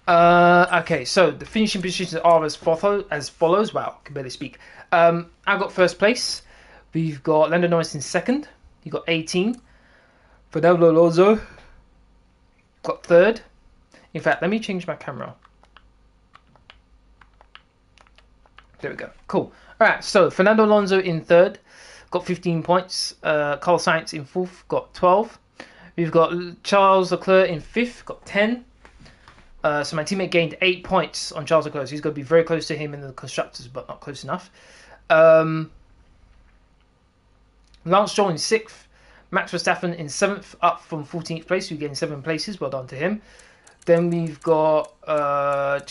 Okay, so the finishing positions are as follows. Wow, I can barely speak. I've got first place. We've got Lando Norris in second. He got 18. Fernando Alonso got third. In fact, let me change my camera. There we go. Cool. All right, so Fernando Alonso in third, got 15 points. Carlos Sainz in fourth, got 12. We've got Charles Leclerc in fifth, got 10. So my teammate gained 8 points on Charles Leclerc. So he's going to be very close to him in the constructors, but not close enough. Lance Stroll in sixth. Max Verstappen in 7th, up from 14th place. So he gained 7 places. Well done to him. Then we've got Oscar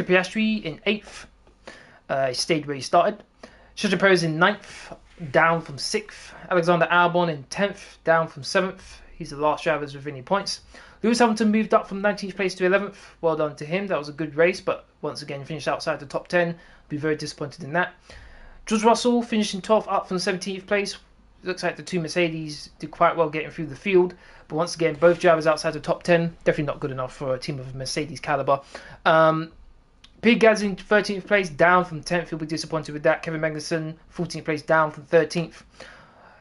Piastri in 8th. He stayed where he started. Sergio Perez in 9th, down from 6th. Alexander Albon in 10th, down from 7th. He's the last driver with any points. Lewis Hamilton moved up from 19th place to 11th. Well done to him. That was a good race, but once again finished outside the top 10. Be very disappointed in that. George Russell finished in 12th, up from 17th place. Looks like the two Mercedes did quite well getting through the field, but once again both drivers outside the top 10. Definitely not good enough for a team of Mercedes caliber. Pierre Gasly in 13th place, down from 10th. He'll be disappointed with that. Kevin Magnussen 14th place, down from 13th.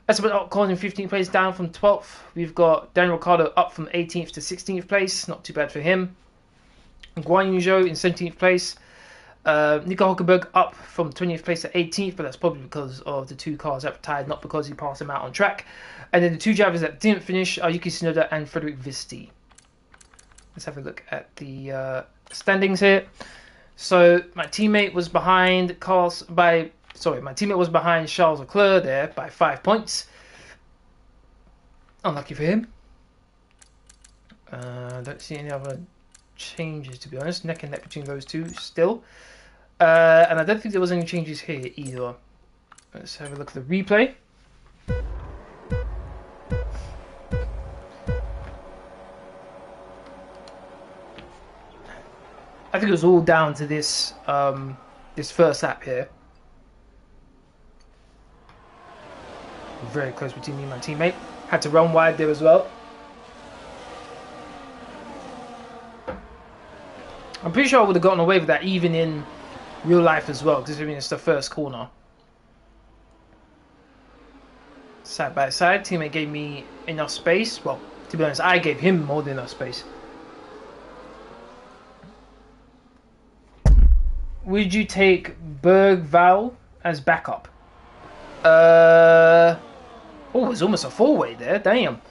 Esteban Ocon in 15th place, down from 12th. We've got Daniel Ricciardo up from 18th to 16th place, not too bad for him. Guan Yu Zhou in 17th place. Nico Hulkenberg up from 20th place to 18th, but that's probably because of the two cars that were tied, not because he passed them out on track. And then the two drivers that didn't finish are Yuki Tsunoda and Frederick Visti. Let's have a look at the standings here. So my teammate was behind Charles Leclerc there by 5 points. Unlucky for him. Don't see any other changes, to be honest. Neck and neck between those two still. And I don't think there was any changes here either. Let's have a look at the replay. I think it was all down to this this first lap here. Very close between me and my teammate. Had to run wide there as well. I'm pretty sure I would have gotten away with that even in real life as well, because I mean it's the first corner. Side by side, teammate gave me enough space. Well, to be honest, I gave him more than enough space. Would you take Bergval as backup? Oh, it's almost a four-way there. Damn.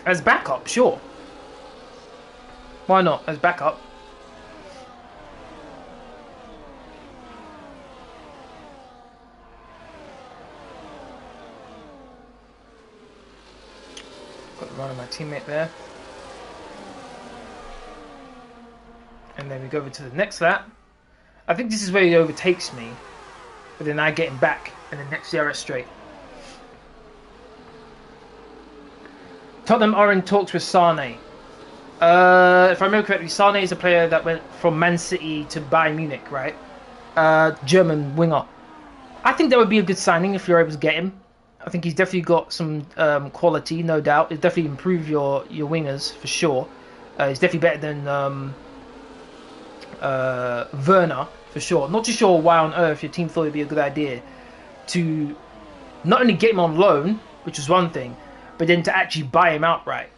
As backup, sure. Why not? As backup. Got the run of my teammate there. And then we go over to the next lap. I think this is where he overtakes me. But then I get him back. And then next DRS straight. Tottenham are in talks with Sane. If I remember correctly, Sane is a player that went from Man City to Bayern Munich, right? German winger. I think that would be a good signing if you're able to get him. I think he's definitely got some quality, no doubt. It'll definitely improve your wingers, for sure. He's definitely better than Werner, for sure. Not too sure why on earth your team thought it'd be a good idea to not only get him on loan, which was one thing, but then to actually buy him outright.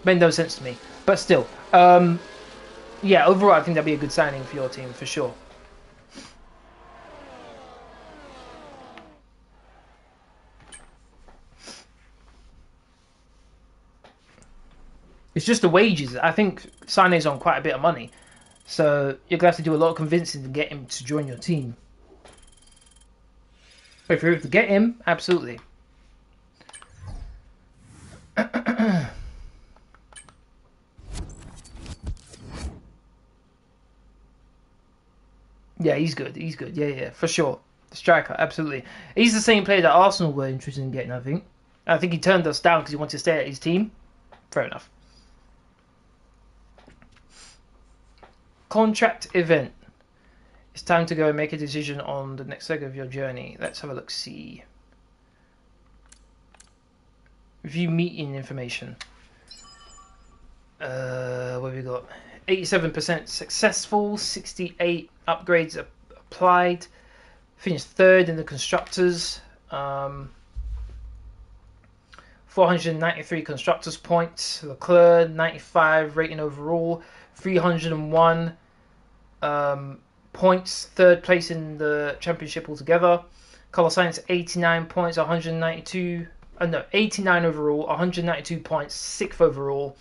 Made no sense to me. But still, yeah, overall I think that'd be a good signing for your team, for sure. It's just the wages. I think Sane's on quite a bit of money. So you're going to have to do a lot of convincing to get him to join your team. But if you're able to get him, absolutely. Yeah, he's good. He's good. Yeah, for sure. The striker, absolutely. He's the same player that Arsenal were interested in getting, I think. I think he turned us down because he wanted to stay at his team. Fair enough. Contract event. It's time to go and make a decision on the next leg of your journey. Let's have a look. See. View meeting information. What have we got? 87% successful. 68 upgrades applied. Finished third in the constructors. 493 constructors points. Leclerc 95 rating overall. 301 points. Third place in the championship altogether. Carlos Sainz 89 points. 192. No, 89 overall. 192 points. 6th overall.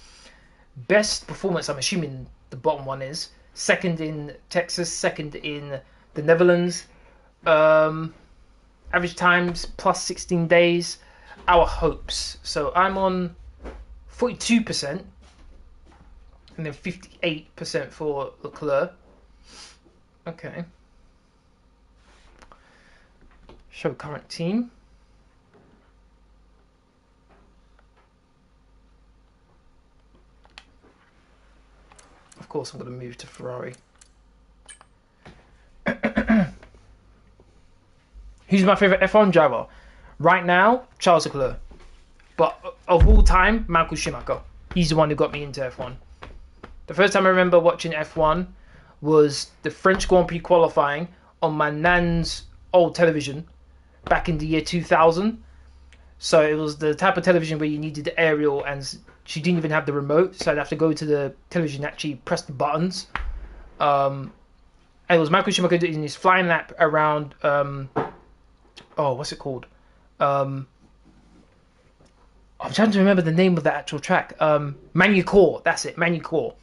Best performance, I'm assuming the bottom one is. Second in Texas. Second in the Netherlands. Average times plus 16 days. Our hopes. So I'm on 42%. And then 58% for Leclerc. Okay. Show current team. Of course, I'm going to move to Ferrari. Who's my favourite F1 driver? Right now, Charles Leclerc. But of all time, Michael Schumacher. He's the one who got me into F1. The first time I remember watching F1 was the French Grand Prix qualifying on my nan's old television back in the year 2000. So it was the type of television where you needed the aerial and she didn't even have the remote. So I'd have to go to the television and actually press the buttons. And it was Michael Schumacher doing his flying lap around, what's it called? I'm trying to remember the name of the actual track. Magny-Cours, that's it, Magny-Cours.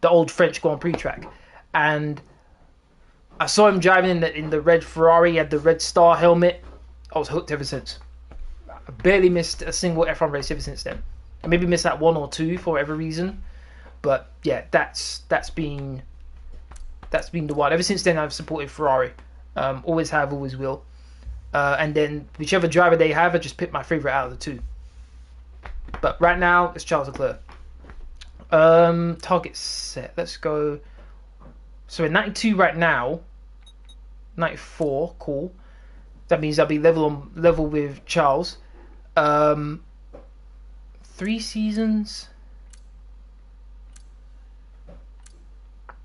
The old French Grand Prix track. And I saw him driving in the red Ferrari, he had the red star helmet. I was hooked ever since. I barely missed a single F1 race ever since then. I maybe missed that one or two for whatever reason. But yeah, that's been the one. Ever since then I've supported Ferrari. Always have, always will. And then whichever driver they have, I just pick my favourite out of the two. But right now, it's Charles Leclerc. Target set. Let's go. So we're 92 right now. 94. Cool. That means I'll be level with Charles. 3 seasons.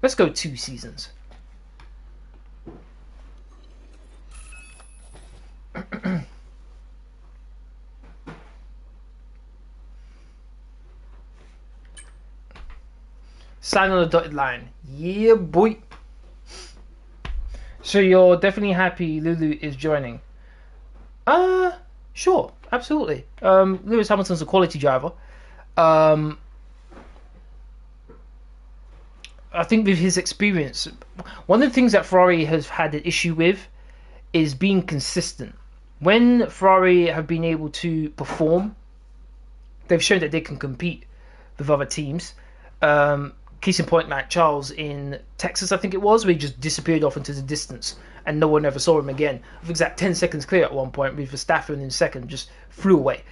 Let's go 2 seasons. Sign on the dotted line. Yeah, boy. So you're definitely happy Lulu is joining? Sure, absolutely. Lewis Hamilton's a quality driver. I think with his experience, one of the things that Ferrari has had an issue with is being consistent. When Ferrari have been able to perform, they've shown that they can compete with other teams. Case in point, like Charles in Texas, I think it was, where he just disappeared off into the distance and no one ever saw him again. I think that 10 seconds clear at one point with Verstappen in second, just flew away.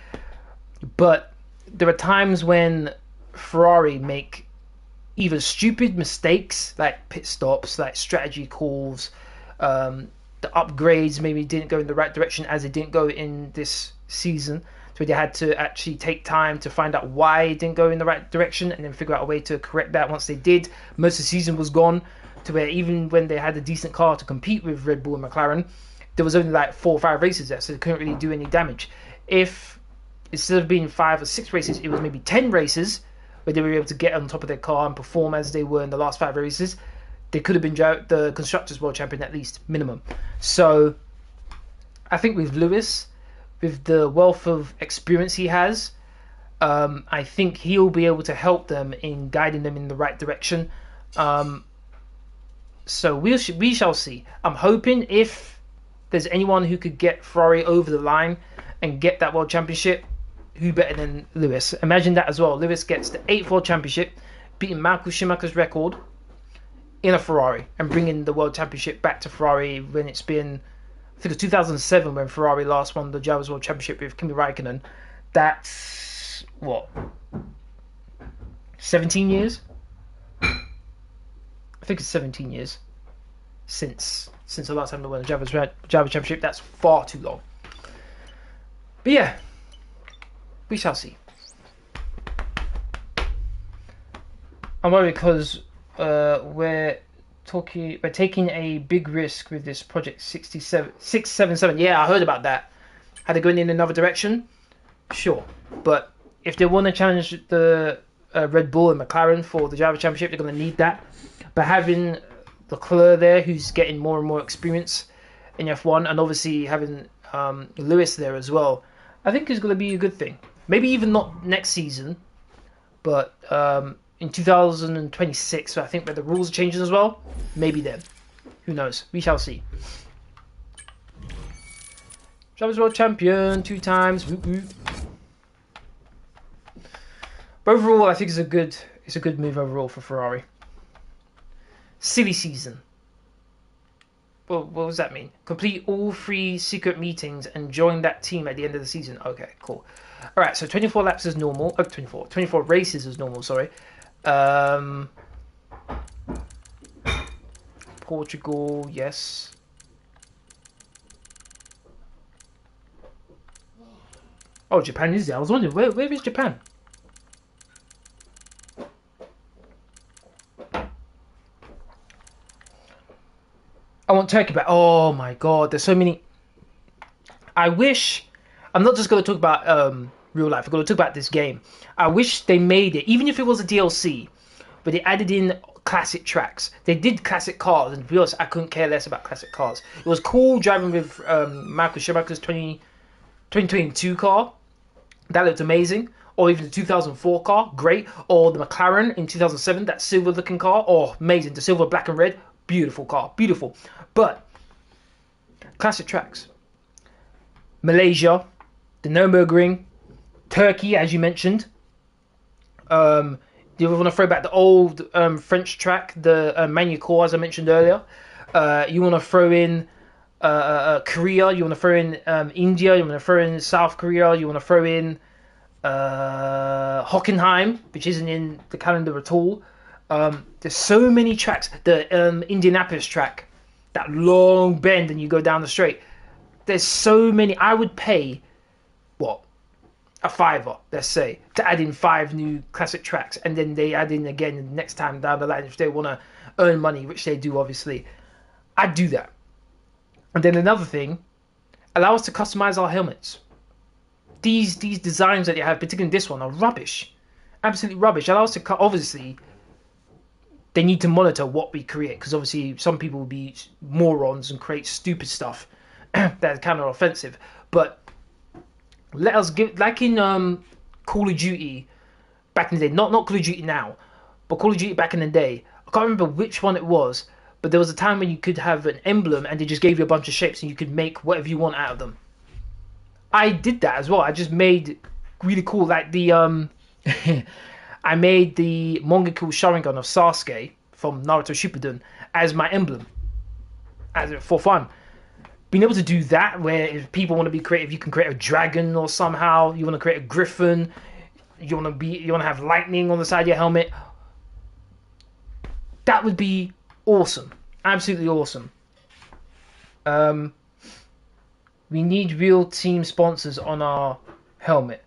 But there are times when Ferrari make either stupid mistakes, like pit stops, like strategy calls, the upgrades maybe didn't go in the right direction as it didn't go in this season. So they had to actually take time to find out why it didn't go in the right direction and then figure out a way to correct that. Once they did, most of the season was gone, to where even when they had a decent car to compete with Red Bull and McLaren, there was only like 4 or 5 races there, so they couldn't really do any damage. If instead of being 5 or 6 races, it was maybe 10 races where they were able to get on top of their car and perform as they were in the last 5 races, they could have been the Constructors' World Champion at least, minimum. So I think with Lewis, with the wealth of experience he has, I think he'll be able to help them in guiding them in the right direction. So we shall see. I'm hoping if there's anyone who could get Ferrari over the line and get that World Championship, who better than Lewis? Imagine that as well. Lewis gets the 8th World Championship, beating Michael Schumacher's record in a Ferrari and bringing the World Championship back to Ferrari when it's been, I think it was 2007 when Ferrari last won the Drivers' World Championship with Kimi Raikkonen. That's, what, 17 years? I think it's 17 years since the last time they won the Drivers' Championship. That's far too long. But yeah, we shall see. I'm worried because we're taking a big risk with this project 677. Yeah, I heard about that. Had they gone in another direction? Sure. But if they want to challenge the Red Bull and McLaren for the Driver Championship, they're going to need that. But having Leclerc there, who's getting more and more experience in F1, and obviously having Lewis there as well, I think is going to be a good thing. Maybe even not next season, but in 2026, I think where the rules are changing as well, maybe then. Who knows? We shall see. Drivers' World Champion 2 times. Whoop, whoop. But overall, I think it's a good move overall for Ferrari. Silly season. Well, what does that mean? Complete all 3 secret meetings and join that team at the end of the season. Okay, cool. All right, so 24 laps is normal. 24 races is normal. Sorry. Portugal, yes. Oh, Japan is there. I was wondering where is Japan? I want Turkey back. Oh my god, there's so many. I wish. I'm not just going to talk about real life. I'm going to talk about this game. I wish they made it, even if it was a DLC, but they added in classic tracks. They did classic cars, and to be honest, I couldn't care less about classic cars. It was cool driving with Michael Schumacher's 2022 car. That looked amazing. Or even the 2004 car, great. Or the McLaren in 2007, that silver-looking car. Oh, amazing. The silver, black and red. Beautiful car, beautiful. But classic tracks. Malaysia, the Nürburgring, Turkey, as you mentioned. Do you want to throw back the old French track, the Magny-Cours, as I mentioned earlier? You want to throw in Korea? You want to throw in India? You want to throw in South Korea? You want to throw in Hockenheim, which isn't in the calendar at all. There's so many tracks. The Indianapolis track, that long bend and you go down the straight. There's so many. I would pay, what, a $5, let's say, to add in 5 new classic tracks, and then they add in again next time down the line if they want to earn money, which they do obviously. I'd do that. And then another thing, allow us to customize our helmets. These designs that you have, particularly this one, are rubbish. Absolutely rubbish. Allow us to obviously, they need to monitor what we create, because obviously some people will be morons and create stupid stuff that's kind of offensive. But let us give, like in Call of Duty back in the day, not Call of Duty now, but Call of Duty back in the day. I can't remember which one it was, but there was a time when you could have an emblem and they just gave you a bunch of shapes and you could make whatever you want out of them. I did that as well. I just made really cool, like the I made the Mongeku Sharingan of Sasuke from Naruto Shippuden as my emblem, for fun. Being able to do that, where if people want to be creative, you can create a dragon, or somehow you want to create a griffin. You want to have lightning on the side of your helmet. That would be awesome, absolutely awesome. We need real team sponsors on our helmet.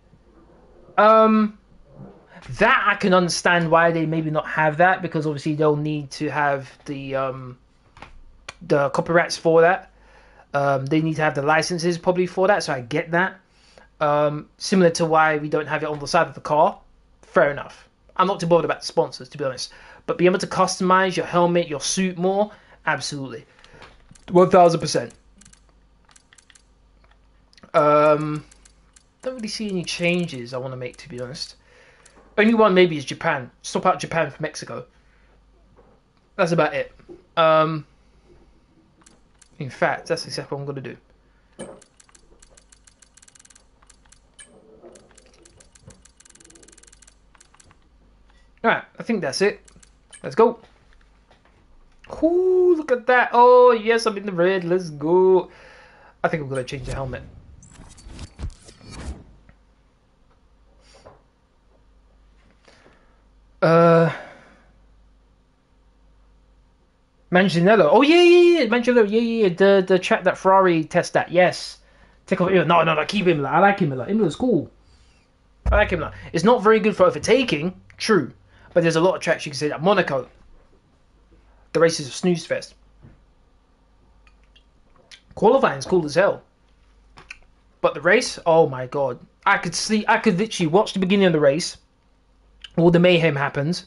That I can understand why they maybe not have that, because obviously they'll need to have the copyrights for that. They need to have the licenses probably for that, so I get that. Similar to why we don't have it on the side of the car. Fair enough. I'm not too bothered about the sponsors, to be honest. But being able to customize your helmet, your suit more, absolutely. 1000%. Don't really see any changes I want to make, to be honest. Only one maybe is Japan. Stop out Japan for Mexico. That's about it. In fact, that's exactly what I'm going to do. Alright, I think that's it. Let's go. Ooh, look at that. Oh, yes, I'm in the red. Let's go. I think I'm going to change the helmet. Manganiello. Oh yeah. Manganiello. Yeah. The track that Ferrari test at. Yes. Take off. No. Keep Imola. I like Imola. Imola's cool. I like Imola. It's not very good for overtaking. True. But there's a lot of tracks you can say that. Monaco. The races of snooze fest. Qualifying's cool as hell. But the race, oh my god. I could literally watch the beginning of the race. All the mayhem happens.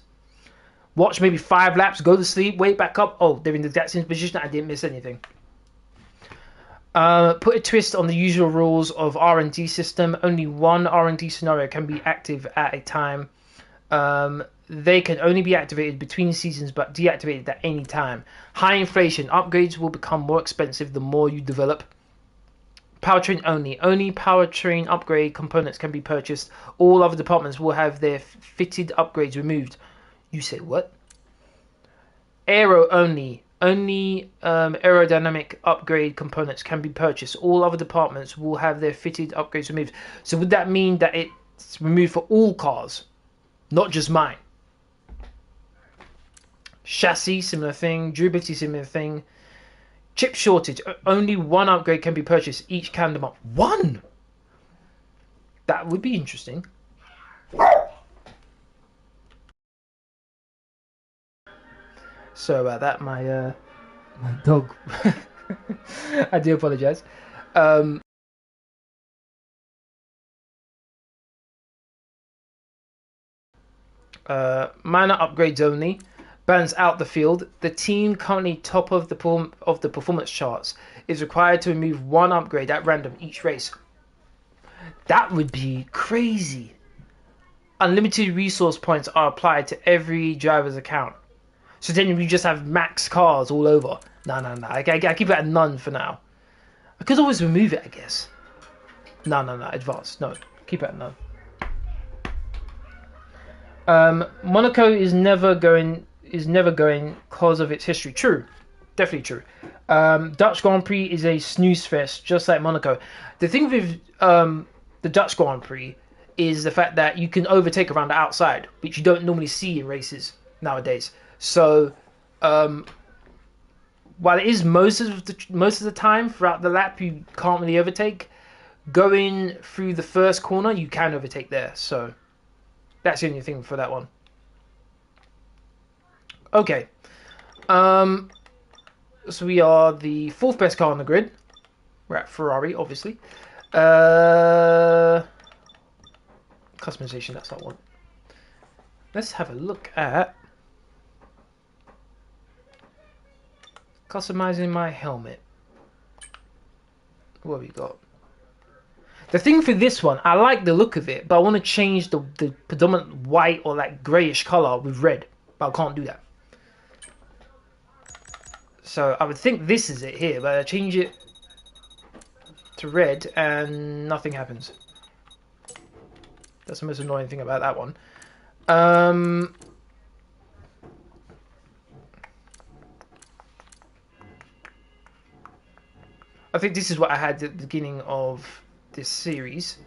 Watch maybe 5 laps, go to sleep, wake back up. Oh, they're in the exact same position. I didn't miss anything. Put a twist on the usual rules of R&D system. Only one R&D scenario can be active at a time. They can only be activated between seasons, but deactivated at any time. High inflation. Upgrades will become more expensive the more you develop. Powertrain only. Only powertrain upgrade components can be purchased. All other departments will have their fitted upgrades removed. You say what? Aero only. Only aerodynamic upgrade components can be purchased. All other departments will have their fitted upgrades removed. So would that mean that it's removed for all cars? Not just mine. Chassis, similar thing. Durability, similar thing. Chip shortage. Only one upgrade can be purchased each calendar month. One? That would be interesting. Sorry about that. My dog. I do apologize. Minor upgrades only. Bans out the field. The team currently top of the performance charts is required to remove one upgrade at random each race. That would be crazy. Unlimited resource points are applied to every driver's account. So then we just have max cars all over. No. I keep it at none for now. I could always remove it, I guess. No. Advanced. No. Keep it at none. Monaco is never going because of its history. True. Definitely true. Dutch Grand Prix is a snooze fest, just like Monaco. The thing with the Dutch Grand Prix is the fact that you can overtake around the outside, which you don't normally see in races nowadays. So while it is most of the time throughout the lap you can't really overtake, going through the first corner you can overtake there. So that's the only thing for that one. Okay. So we are the 4th best car on the grid. We're at Ferrari, obviously. Customization, that's not one. Let's have a look at customizing my helmet. What have we got? The thing for this one, I like the look of it, but I want to change the predominant white or like greyish colour with red, but I can't do that. So I would think this is it here, but I change it to red and nothing happens. That's the most annoying thing about that one. I think this is what I had at the beginning of this series.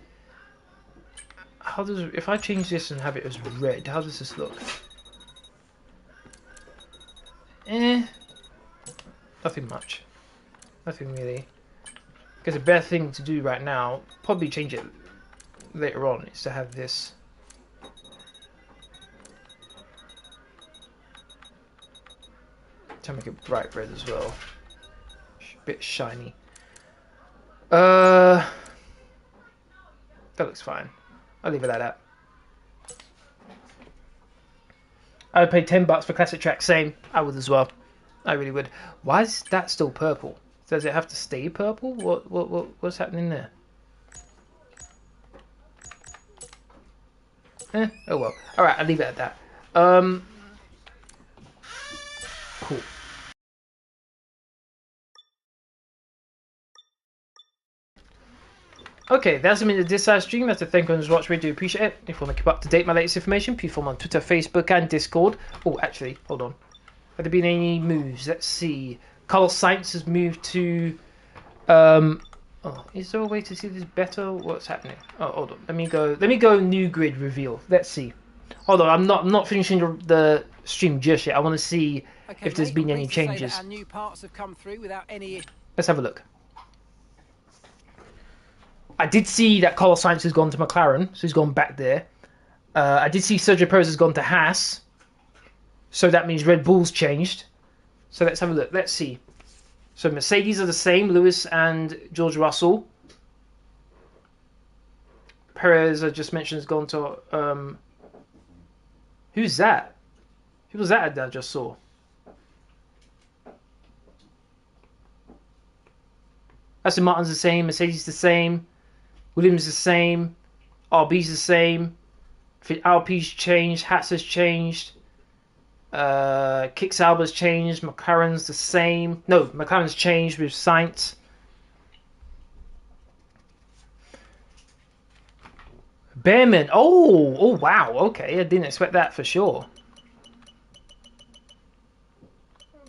How does, if I change this and have it as red, how does this look? Nothing much. Nothing really. Because the better thing to do right now, probably change it later on, is to have this. To make it bright red as well. A bit shiny. That looks fine. I'll leave it like that. I would pay $10 for classic track. Same. I would as well. I really would. Why is that still purple? Does it have to stay purple? What's happening there? Oh well. Alright, I'll leave it at that. Cool. Okay, that's been this side stream. I'd like to thank everyone who's watched. We do appreciate it. If you want to keep up to date my latest information, please follow me on Twitter, Facebook, and Discord. Oh, actually, hold on. Have there been any moves? Let's see. Carlos Sainz has moved to. Oh, is there a way to see this better? What's happening? Oh, hold on. Let me go. New grid reveal. Let's see. Hold on. I'm not finishing the stream just yet. I want to see if there's been any changes.
Our new parts have come through without any.
Let's have a look. I did see that Carlos Sainz has gone to McLaren, so he's gone back there. I did see Sergio Perez has gone to Haas, so that means Red Bull's changed. So let's have a look. Let's see. So Mercedes are the same, Lewis and George Russell. Perez, I just mentioned, has gone to... who's that? Who was that I just saw? Aston Martin's the same, Mercedes the same. Williams the same, RB's the same, Alpine's changed, Haas has changed, Kick Sauber's changed, McLaren's the same. No, McLaren's changed with Sainz. Behrman, oh wow, okay, I didn't expect that for sure.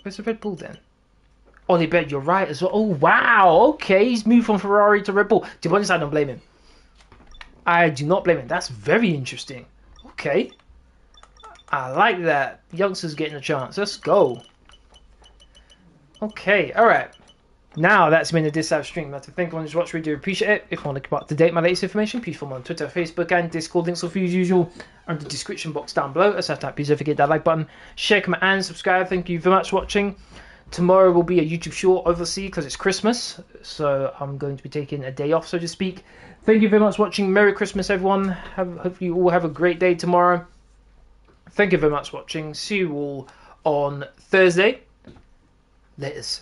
Where's the Red Bull then? Ollie Bet, you're right as well. Oh wow, okay, he's moved from Ferrari to Red Bull. To be honest, I don't blame him. I do not blame him. That's very interesting. Okay, I like that. Youngsters getting a chance. Let's go. Okay, all right. Now that's been a Dislive stream. I'd like to thank everyone who's watched. We do appreciate it. If you want to keep up to date my latest information, please follow me on Twitter, Facebook, and Discord. Links are for you as usual under the description box down below. Aside that, please don't forget that like button, share, comment, and subscribe. Thank you very much for watching. Tomorrow will be a YouTube short, obviously, because it's Christmas. So I'm going to be taking a day off, so to speak. Thank you very much for watching. Merry Christmas, everyone. Hopefully you all have a great day tomorrow. Thank you very much for watching. See you all on Thursday. Laters.